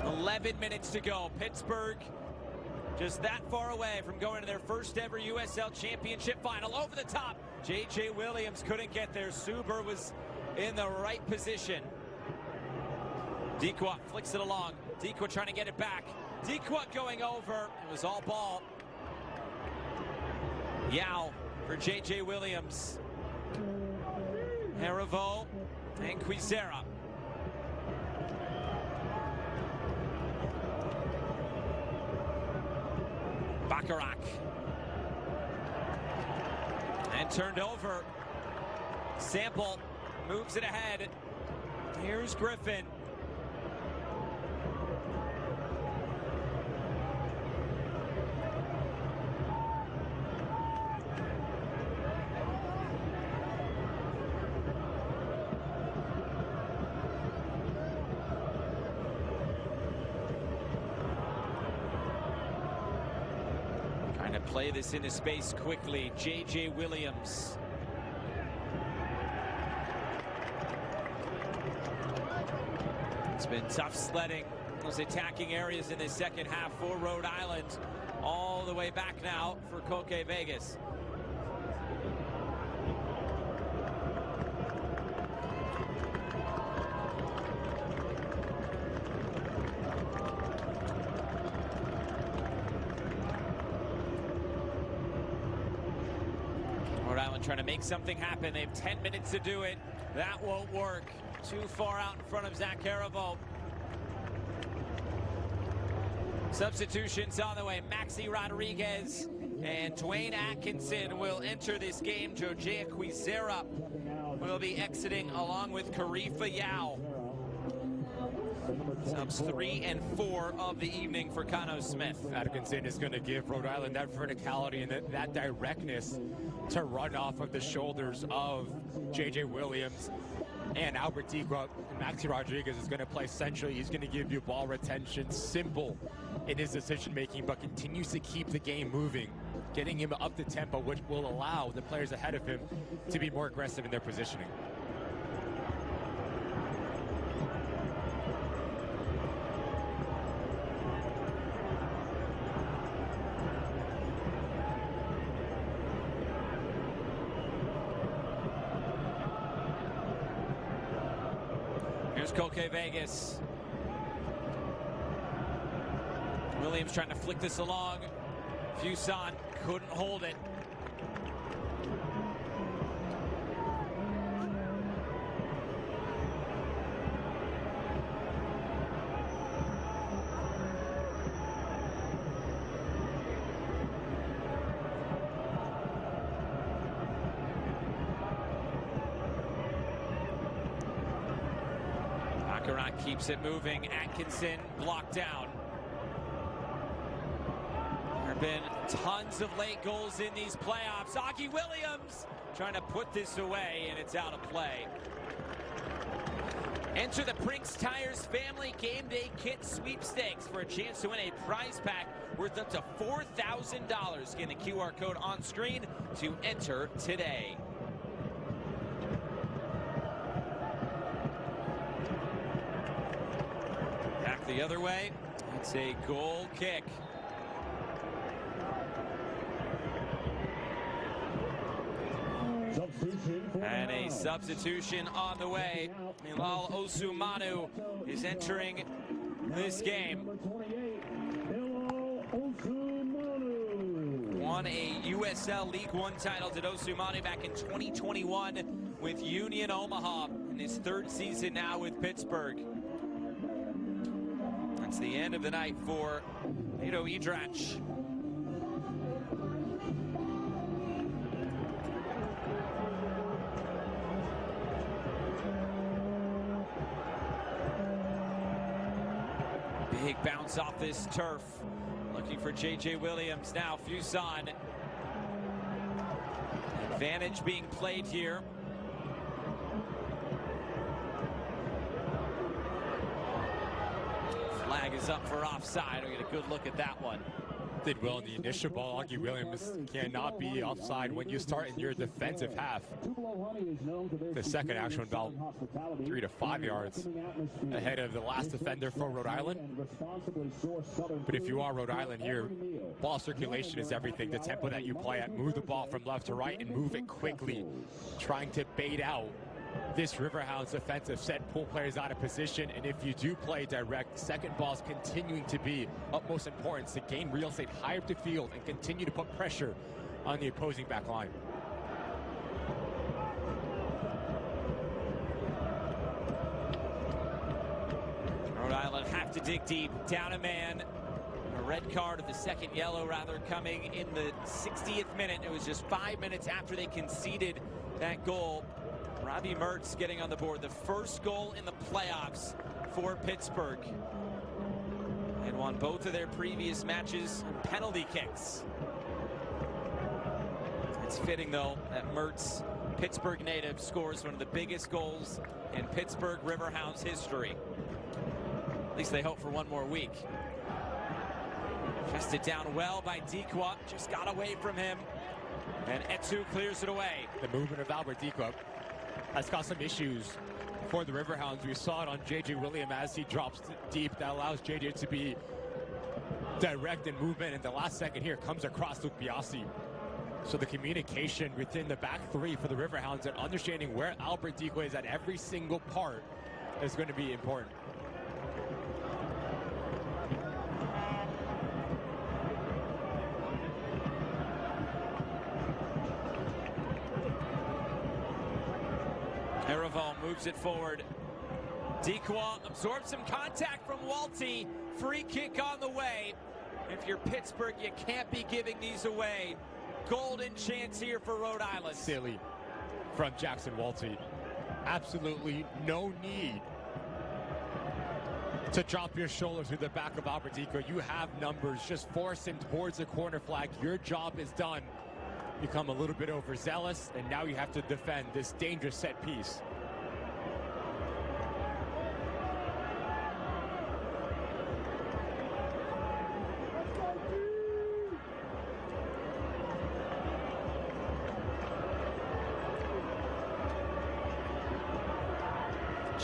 "11 minutes to go. Pittsburgh just that far away from going to their first ever USL Championship final. Over the top. J.J. Williams couldn't get there. Suber was in the right position. Dequa flicks it along. Dequa trying to get it back. Dequa going over. It was all ball. Yao for J.J. Williams. Harivo and Quizera. Bacharach. And turned over. Sample moves it ahead. Here's Griffin. Play this into space quickly. J.J. Williams. It's been tough sledding those attacking areas in the second half for Rhode Island. All the way back now for Koke Vegas. Trying to make something happen. They have 10 minutes to do it. That won't work. Too far out in front of Zach Harivo. Substitutions on the way. Maxi Rodriguez and Dwayne Atkinson will enter this game. Jojea Quizera will be exiting along with Karifa Yao. Subs 3 and 4 of the evening for Connell Smith. Atkinson is going to give Rhode Island that verticality and that directness to run off of the shoulders of J.J. Williams. And Albert Diqua and Maxi Rodriguez is going to play centrally. He's going to give you ball retention, simple in his decision-making, but continues to keep the game moving, getting him up the tempo, which will allow the players ahead of him to be more aggressive in their positioning. Here's Koke Vegas. Williams trying to flick this along. Fuson couldn't hold it. Baccarat keeps it moving. Atkinson blocked down. There have been tons of late goals in these playoffs. Augie Williams trying to put this away, and it's out of play. Enter the Brinks Tires Family Game Day Kit Sweepstakes for a chance to win a prize pack worth up to $4,000. Scan the QR code on screen to enter today. Back the other way. It's a goal kick. And a substitution on the way. Milal Osumanu is entering this game. Won a USL League One title, did Osumanu back in 2021 with Union Omaha in his third season now with Pittsburgh. That's the end of the night for Nato Idrach. Big bounce off this turf. Looking for J.J. Williams now. Fuson. Advantage being played here. Flag is up for offside. We'll get a good look at that one. Did well in the initial ball. Augie Williams cannot be offside when you start in your defensive half. The second actual about 3 to 5 yards ahead of the last defender for Rhode Island. But if you are Rhode Island here, ball circulation is everything. The tempo that you play at, move the ball from left to right and move it quickly, trying to bait out this Riverhounds defensive set, pull players out of position, and if you do play direct, second ball's continuing to be utmost importance to gain real estate high up the field and continue to put pressure on the opposing back line. Rhode Island have to dig deep, down a man. A red card, of the second yellow rather, coming in the 60th minute. It was just 5 minutes after they conceded that goal. Robbie Mertz getting on the board, the first goal in the playoffs for Pittsburgh. And won both of their previous matches on penalty kicks. It's fitting, though, that Mertz, Pittsburgh native, scores one of the biggest goals in Pittsburgh Riverhounds history. At least they hope for one more week. Chested down well by Diqua, just got away from him. And Etu clears it away. The movement of Albert Diqua has got some issues for the Riverhounds. We saw it on J.J. Williams as he drops deep. That allows J.J. to be direct in movement. And the last second here comes across Luke Biasi. So the communication within the back three for the Riverhounds and understanding where Albert Diqua is at every single part is going to be important. Ereval moves it forward. Diqua absorbs some contact from Walty. Free kick on the way. If you're Pittsburgh, you can't be giving these away. Golden chance here for Rhode Island. Silly from Jackson Walty. Absolutely no need to drop your shoulder through the back of Albert Diqua. You have numbers. Just force him towards the corner flag. Your job is done. Become a little bit overzealous, and now you have to defend this dangerous set piece.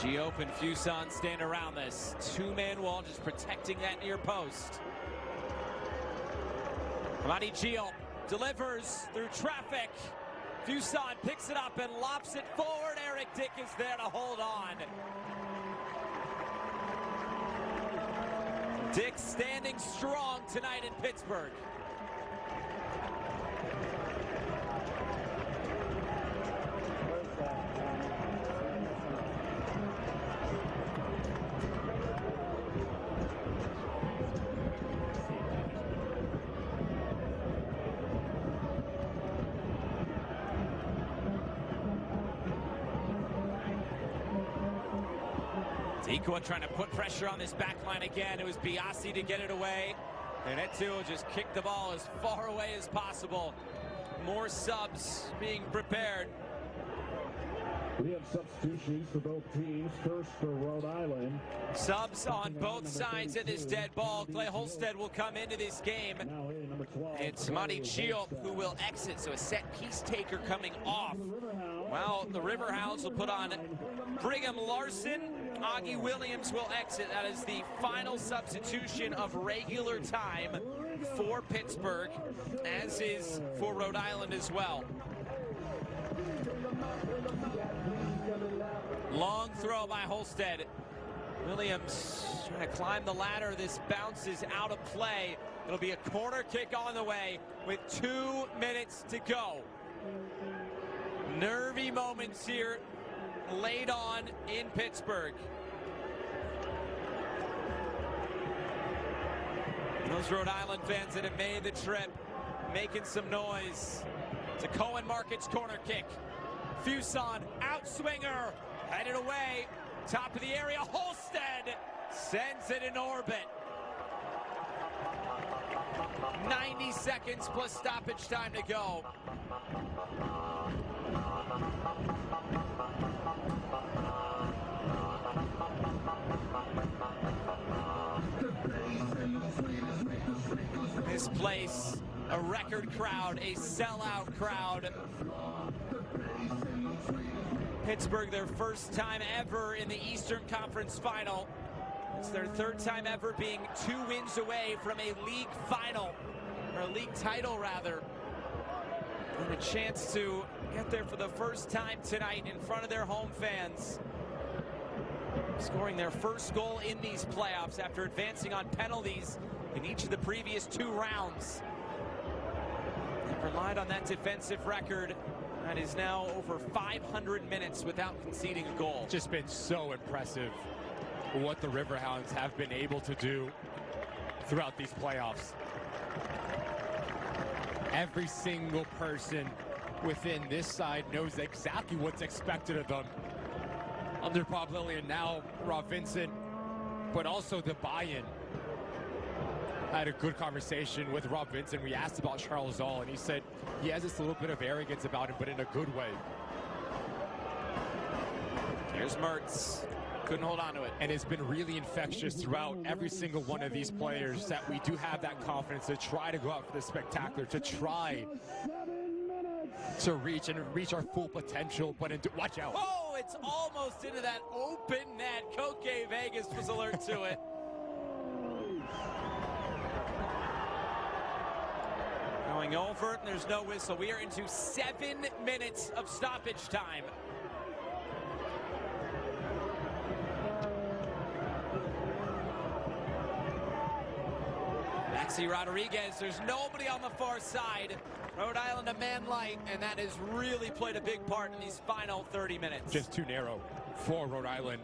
Giop and Fuson stand around this two-man wall, just protecting that near post. Amadi Giop delivers through traffic. Fuson picks it up and lops it forward. Eric Dick is there to hold on. Dick standing strong tonight in Pittsburgh. Equa trying to put pressure on this back line again. It was Biasi to get it away. And Etu will just kick the ball as far away as possible. More subs being prepared. We have substitutions for both teams. First for Rhode Island. Subs on both sides of this dead ball. Clay Holstead will come into this game. It's Amadi Giop who will exit, so a set piece taker coming off. Well, the Riverhounds will put on Brigham Larson. Augie Williams will exit. That is the final substitution of regular time for Pittsburgh, as is for Rhode Island as well. Long throw by Holstead. Williams trying to climb the ladder. This bounces out of play. It'll be a corner kick on the way with 2 minutes to go. Nervy moments here late on in Pittsburgh. Those Rhode Island fans that have made the trip making some noise. It's a Cohen Markets corner kick. Fuson, outswinger, headed away, top of the area. Holstead sends it in orbit. 90 seconds plus stoppage time to go. This place, a record crowd, a sellout crowd. Pittsburgh, their first time ever in the Eastern Conference Final. It's their third time ever being 2 wins away from a league final, or a league title rather. And a chance to get there for the first time tonight in front of their home fans. Scoring their first goal in these playoffs after advancing on penalties in each of the previous 2 rounds. They've relied on that defensive record. That is now over 500 minutes without conceding a goal. Just been so impressive what the Riverhounds have been able to do throughout these playoffs. Every single person within this side knows exactly what's expected of them. Under Bob Lillian, now Rob Vincent, but also the buy-in. I had a good conversation with Rob Vincent. We asked about Charles Zoll, and he said he has this little bit of arrogance about him, but in a good way. Here's Mertz. Couldn't hold on to it. And it's been really infectious throughout every single one of these players that we do have that confidence to try to go out for the spectacular, to try to reach our full potential, but watch out. Oh, it's almost into that open net. Koke Vegas was alert to it. Going over it, and there's no whistle. We are into 7 minutes of stoppage time. Maxi Rodriguez, there's nobody on the far side. Rhode Island a man light, and that has really played a big part in these final 30 minutes. Just too narrow for Rhode Island,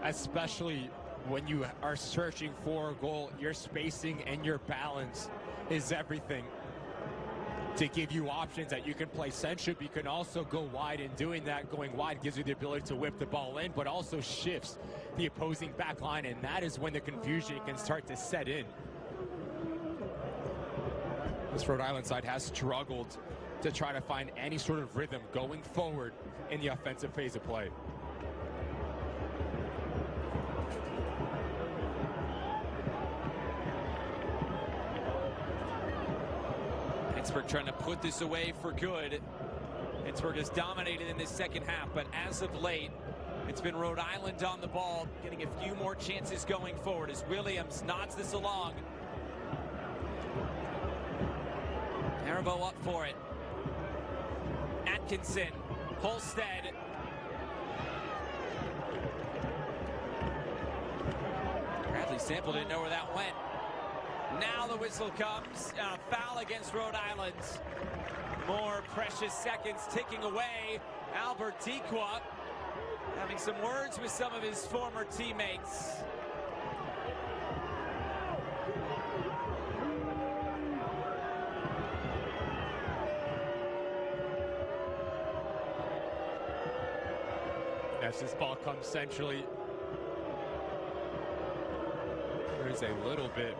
especially when you are searching for a goal. Your spacing and your balance is everything to give you options that you can play centric. You can also go wide, and doing that, going wide, gives you the ability to whip the ball in, but also shifts the opposing back line, and that is when the confusion can start to set in. This Rhode Island side has struggled to try to find any sort of rhythm going forward in the offensive phase of play. Pittsburgh trying to put this away for good. Pittsburgh has dominated in this second half, but as of late, It's been Rhode Island on the ball, getting a few more chances going forward as Williams nods this along. Haribo up for it. Atkinson, Holstead. Bradley Sample didn't know where that went. Now the whistle comes. A foul against Rhode Island. More precious seconds ticking away. Albert Dequa having some words with some of his former teammates. As this ball comes centrally, there's a little bit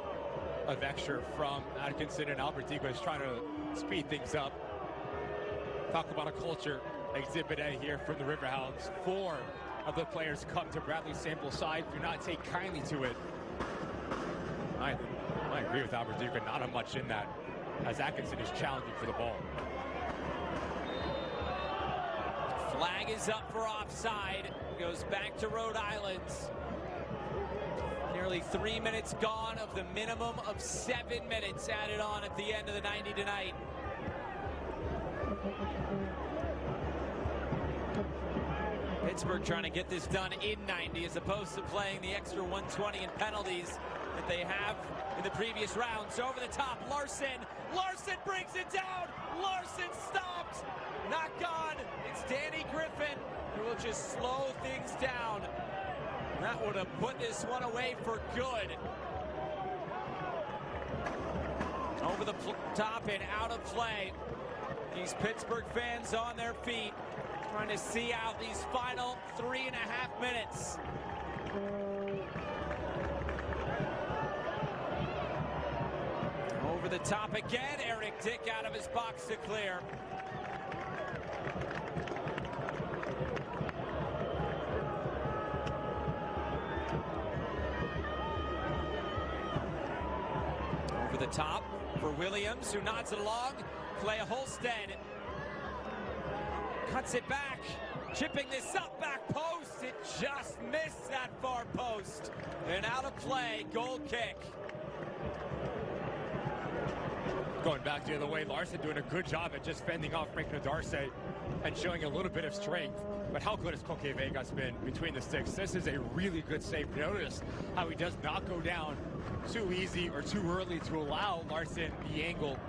of extra from Atkinson, and Albert Dequa is trying to speed things up. Talk about a culture exhibit A here from the Riverhounds. 4 of the players come to Bradley Sample's side, do not take kindly to it. I agree with Albert Dequa, not much in that, as Atkinson is challenging for the ball. Flag is up for offside. Goes back to Rhode Island. Nearly 3 minutes gone of the minimum of 7 minutes added on at the end of the 90 tonight. Pittsburgh trying to get this done in 90 as opposed to playing the extra 120 in penalties that they have in the previous rounds. Over the top, Larson. Larson brings it down. Larson stopped. Not gone. It's Danny Griffin who will just slow things down. That would have put this one away for good. Over the top and out of play. These Pittsburgh fans on their feet, trying to see out these final 3.5 minutes. Over the top again, Eric Dick out of his box to clear. Over the top for Williams, who nods it along. Play Holstead. Cuts it back, chipping this up, back post. It just missed that far post. And out of play, goal kick. Going back the other way, Larson doing a good job at just fending off Frank Nadarce and showing a little bit of strength. But how good has Coque Vegas been between the sticks? This is a really good save. Notice how he does not go down too easy or too early to allow Larson the angle.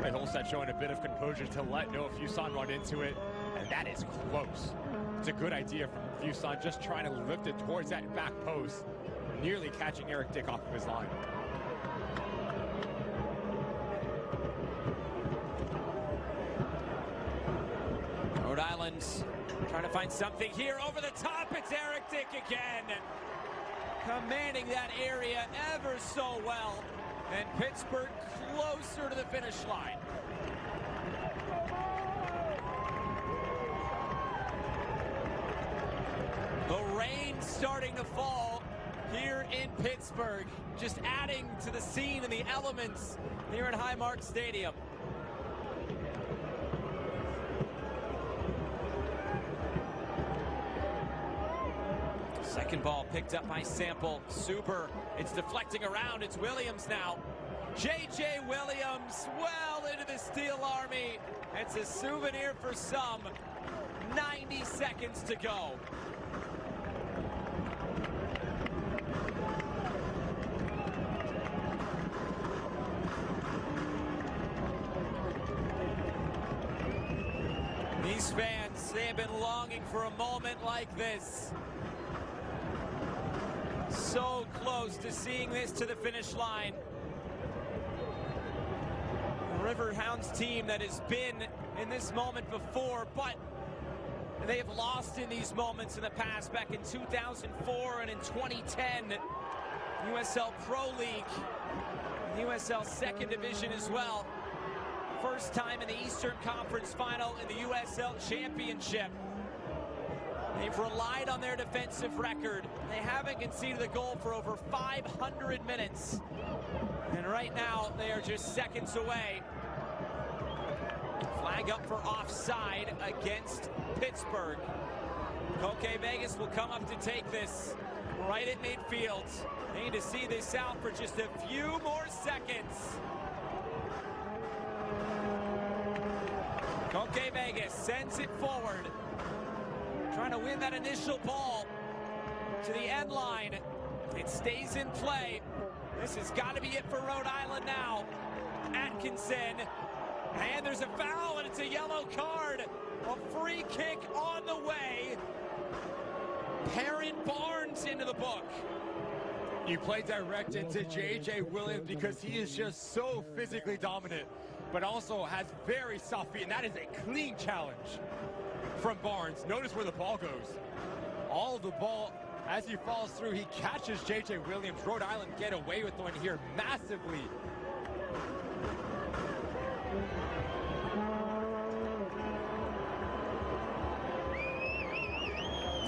And Holstead showing a bit of composure to let Noah Fuson run into it, and that is close. It's a good idea from Fuson, just trying to lift it towards that back post, nearly catching Eric Dick off of his line. Rhode Island's trying to find something here. Over the top, it's Eric Dick again. Commanding that area ever so well. And Pittsburgh closer to the finish line. The rain starting to fall here in Pittsburgh, just adding to the scene and the elements here at Highmark Stadium. Second ball picked up by Sample. Suber, it's deflecting around. It's Williams now. J.J. Williams well into the Steel Army. It's a souvenir for some. 90 seconds to go. These fans, they have been longing for a moment like this. So close to seeing this to the finish line. The Riverhounds team that has been in this moment before, but they have lost in these moments in the past, back in 2004 and in 2010. USL Pro League, USL Second Division as well. First time in the Eastern Conference Final in the USL Championship. They've relied on their defensive record. They haven't conceded a goal for over 500 minutes. And right now, they are just seconds away. Flag up for offside against Pittsburgh. Okay, Vegas will come up to take this right at midfield. They need to see this out for just a few more seconds. Okay, Vegas sends it forward. Trying to win that initial ball to the end line. It stays in play. This has got to be it for Rhode Island now. Atkinson. And there's a foul, and it's a yellow card. A free kick on the way. Perrin Barnes into the book. You play direct into J.J. Williams because he is just so physically dominant, but also has very soft feet, and that is a clean challenge from Barnes. Notice where the ball goes. All of the ball, as he falls through, he catches J.J. Williams. Rhode Island get away with one here massively.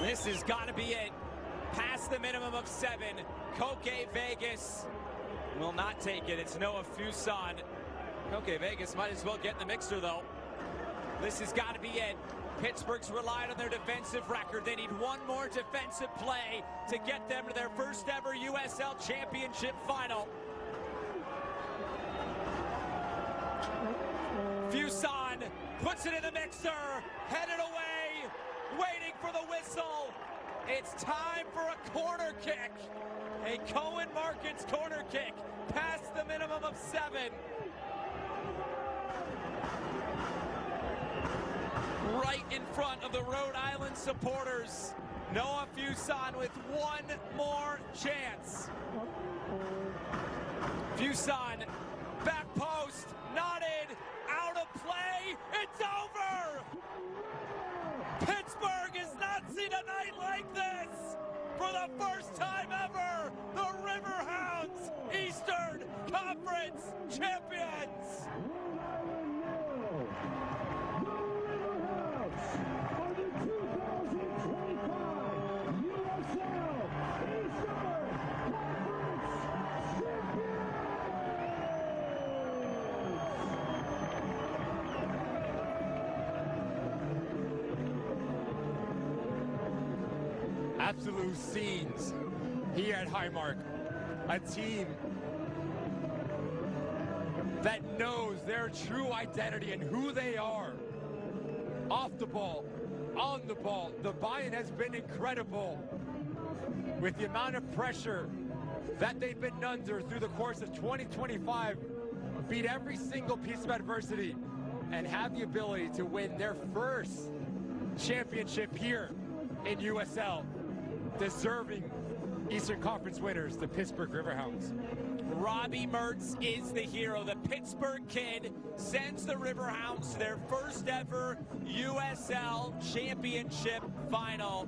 This has got to be it. Past the minimum of 7. Koke Vegas will not take it. It's Noah Fuson. Koke Vegas might as well get in the mixer, though. This has got to be it. Pittsburgh's relied on their defensive record. They need one more defensive play to get them to their first ever USL Championship final. Fuson puts it in the mixer, headed away, waiting for the whistle. It's time for a corner kick. A Cohen Markins corner kick past the minimum of 7. Right in front of the Rhode Island supporters. Noah Fuson with one more chance. Fuson, back post, knotted, out of play, it's over! Pittsburgh has not seen a night like this! For the first time ever, the Riverhounds, Eastern Conference champions! Absolute scenes here at Highmark. A team that knows their true identity and who they are. Off the ball, on the ball, the buy-in has been incredible. With the amount of pressure that they've been under through the course of 2025, beat every single piece of adversity and have the ability to win their first championship here in USL. Deserving Eastern Conference winners, the Pittsburgh Riverhounds. Robbie Mertz is the hero. The Pittsburgh kid sends the Riverhounds to their first ever USL Championship final.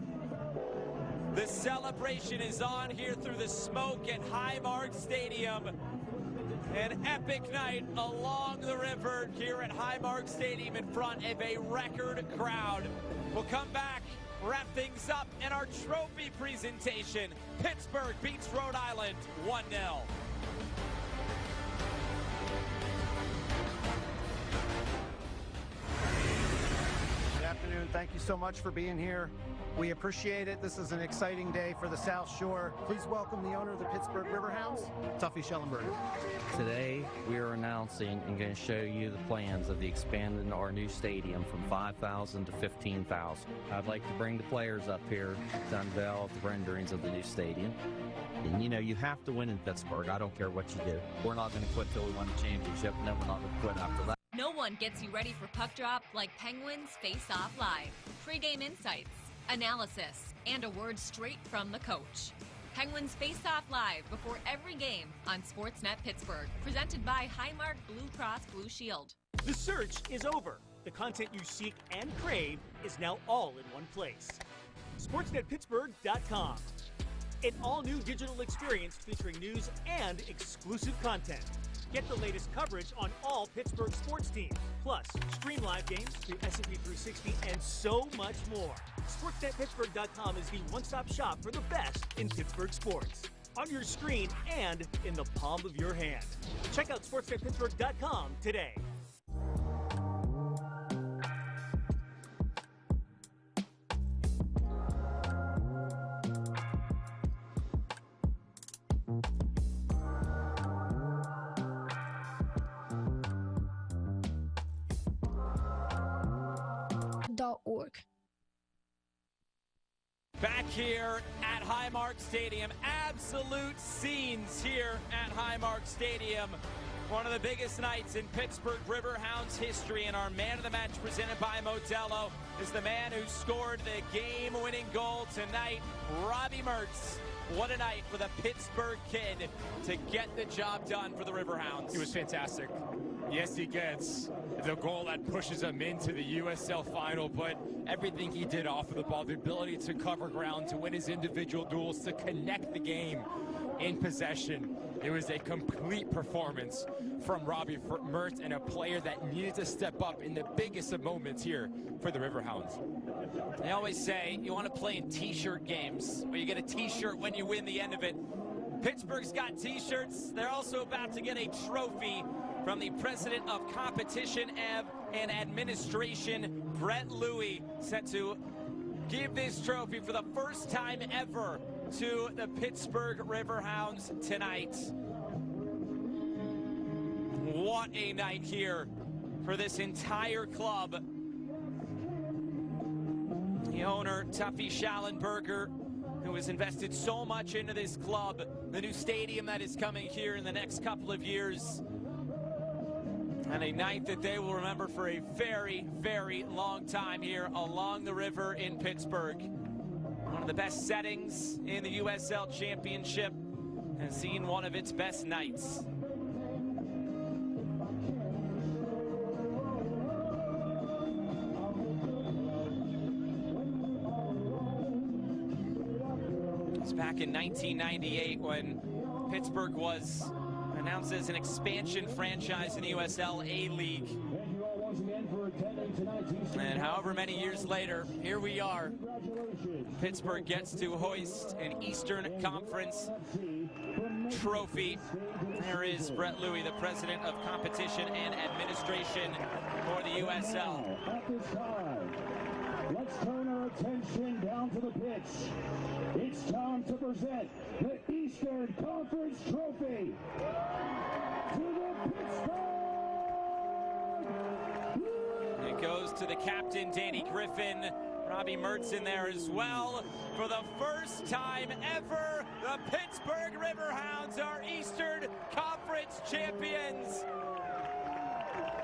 The celebration is on here through the smoke at Highmark Stadium. An epic night along the river here at Highmark Stadium in front of a record crowd. We'll come back, wrap things up in our trophy presentation. Pittsburgh beats Rhode Island 1-0. Good afternoon. Thank you so much for being here. We appreciate it. This is an exciting day for the South Shore. Please welcome the owner of the Pittsburgh Riverhounds, Tuffy Schellenberger. Today, we are announcing and going to show you the plans of the expanding our new stadium from 5,000 to 15,000. I'd like to bring the players up here to unveil the renderings of the new stadium. And you know, you have to win in Pittsburgh. I don't care what you do. We're not going to quit till we win the championship, and then we're not going to quit after that. No one gets you ready for puck drop like Penguins Face Off Live. Pre-game insights, analysis, and a word straight from the coach. Penguins Face Off Live before every game on Sportsnet Pittsburgh. Presented by Highmark Blue Cross Blue Shield. The search is over. The content you seek and crave is now all in one place. SportsNetPittsburgh.com. An all-new digital experience featuring news and exclusive content. Get the latest coverage on all Pittsburgh sports teams. Plus, stream live games through S&P 360 and so much more. SportsNetPittsburgh.com is the one-stop shop for the best in Pittsburgh sports. On your screen and in the palm of your hand. Check out SportsNetPittsburgh.com today. USLChampionship.org. Back here at Highmark Stadium, absolute scenes here at Highmark Stadium. One of the biggest nights in Pittsburgh Riverhounds history, and our man of the match presented by Modelo is the man who scored the game-winning goal tonight, Robbie Mertz. What a night for the Pittsburgh kid to get the job done for the Riverhounds. He was fantastic. Yes, he gets the goal that pushes him into the USL final, but everything he did off of the ball, the ability to cover ground, to win his individual duels, to connect the game in possession. It was a complete performance from Robbie Mertz, and a player that needed to step up in the biggest of moments here for the Riverhounds. They always say you want to play in t-shirt games, where you get a t-shirt when you win the end of it. Pittsburgh's got t-shirts. They're also about to get a trophy from the president of competition and administration, Brett Louie, set to give this trophy for the first time ever to the Pittsburgh Riverhounds tonight. What a night here for this entire club. The owner, Tuffy Schallenberger, who has invested so much into this club, the new stadium that is coming here in the next couple of years, and a night that they will remember for a very, very long time here along the river in Pittsburgh. One of the best settings in the USL Championship, and seen one of its best nights. It's back in 1998 when Pittsburgh was announced as an expansion franchise in the USL A-League. And however many years later, here we are. Pittsburgh gets to hoist an Eastern Conference trophy. There is Brett Louie, the president of competition and administration for the USL. At this time, let's turn our attention down to the pitch. It's time to present the Eastern Conference Trophy to the Pittsburgh. It goes to the captain, Danny Griffin. Robbie Mertz in there as well. For the first time ever, the Pittsburgh Riverhounds are Eastern Conference champions.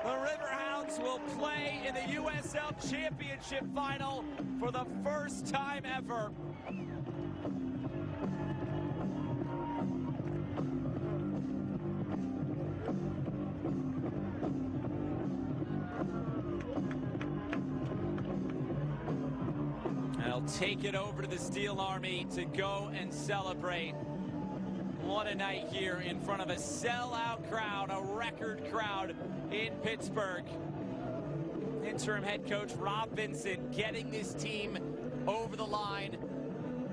The Riverhounds will play in the USL Championship final for the first time ever. They'll take it over to the Steel Army to go and celebrate. What a night here in front of a sellout crowd, a record crowd in Pittsburgh. Interim head coach Rob Vincent getting this team over the line,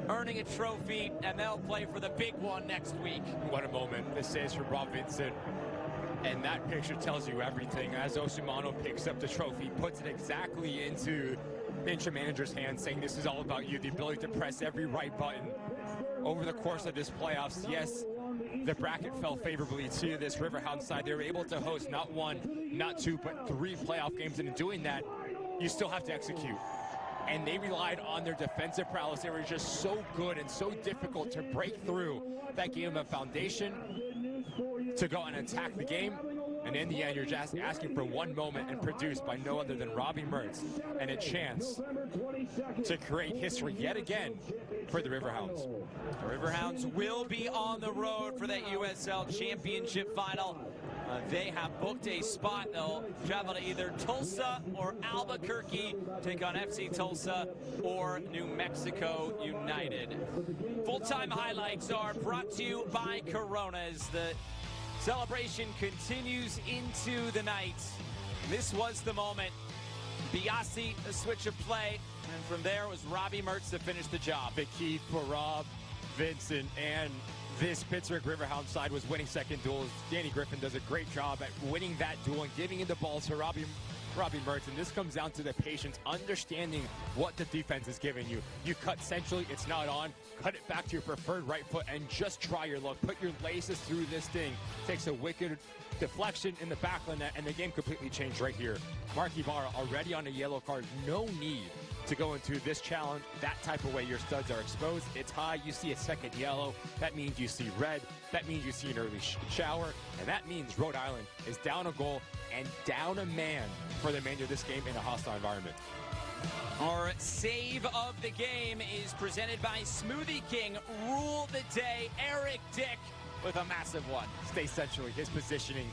earning a trophy, and they'll play for the big one next week. What a moment this is for Rob Vincent. And that picture tells you everything. As Osimano picks up the trophy, puts it exactly into interim manager's hands, saying this is all about you, the ability to press every right button. Over the course of this playoffs, yes, the bracket fell favorably to this Riverhound side. They were able to host not one, not two, but 3 playoff games. And in doing that, you still have to execute. And they relied on their defensive prowess. They were just so good and so difficult to break through. That gave them a foundation to go and attack the game. And in the end, you're just asking for one moment, and produced by no other than Robbie Mertz, and a chance to create history yet again for the Riverhounds. The Riverhounds will be on the road for that USL Championship final. They have booked a spot. They'll travel to either Tulsa or Albuquerque, take on FC Tulsa or New Mexico United. Full-time highlights are brought to you by Coronas. The celebration continues into the night. This was the moment. Biasi, a switch of play, and from there it was Robbie Mertz to finish the job. The key for Rob, Vincent, and this Pittsburgh Riverhound side was winning second duels. Danny Griffin does a great job at winning that duel and giving the ball to Robbie Robbie Merton, this comes down to the patience, understanding what the defense is giving you. You cut centrally, it's not on. Cut it back to your preferred right foot and just try your luck. Put your laces through this thing. Takes a wicked deflection in the back of the net, and the game completely changed right here. Mark Ibarra already on a yellow card. No need to go into this challenge that type of way. Your studs are exposed. It's high. You see a second yellow. That means you see red. That means you see an early shower. And that means Rhode Island is down a goal and down a man for the remainder of this game in a hostile environment. Our save of the game is presented by Smoothie King. Rule the day, Eric Dick with a massive one. Stay centrally. His positioning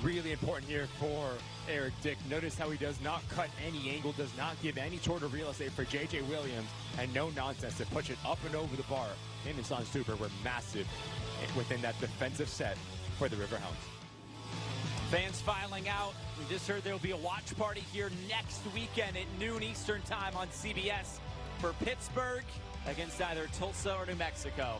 really important here for Eric Dick. Notice how he does not cut any angle, does not give any sort of real estate for J.J. Williams, and no nonsense to push it up and over the bar. Him and Son Super were massive within that defensive set for the Riverhounds. Fans filing out. We just heard there will be a watch party here next weekend at noon Eastern time on CBS for Pittsburgh against either Tulsa or New Mexico.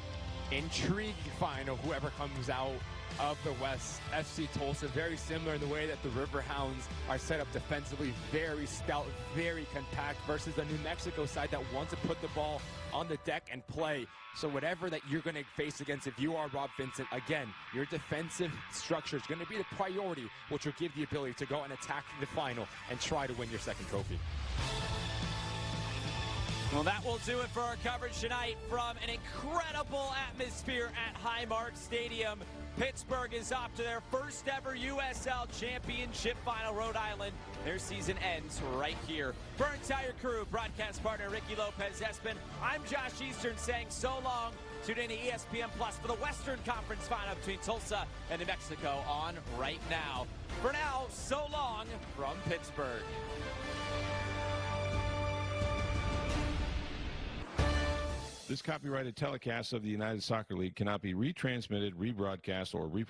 Intriguing final, whoever comes out of the West. FC Tulsa, very similar in the way that the Riverhounds are set up defensively, very stout, very compact, versus the New Mexico side that wants to put the ball on the deck and play. So whatever that you're going to face against, if you are Rob Vincent, again, your defensive structure is going to be the priority, which will give the ability to go and attack the final and try to win your second trophy. Well, that will do it for our coverage tonight from an incredible atmosphere at Highmark Stadium. Pittsburgh is off to their first ever USL Championship final. Rhode Island, their season ends right here. For our entire crew, broadcast partner Ricky Lopez-Espin, I'm Josh Eastern saying so long. Tune in to ESPN Plus for the Western Conference final between Tulsa and New Mexico on right now. For now, so long from Pittsburgh. This copyrighted telecast of the United Soccer League cannot be retransmitted, rebroadcast, or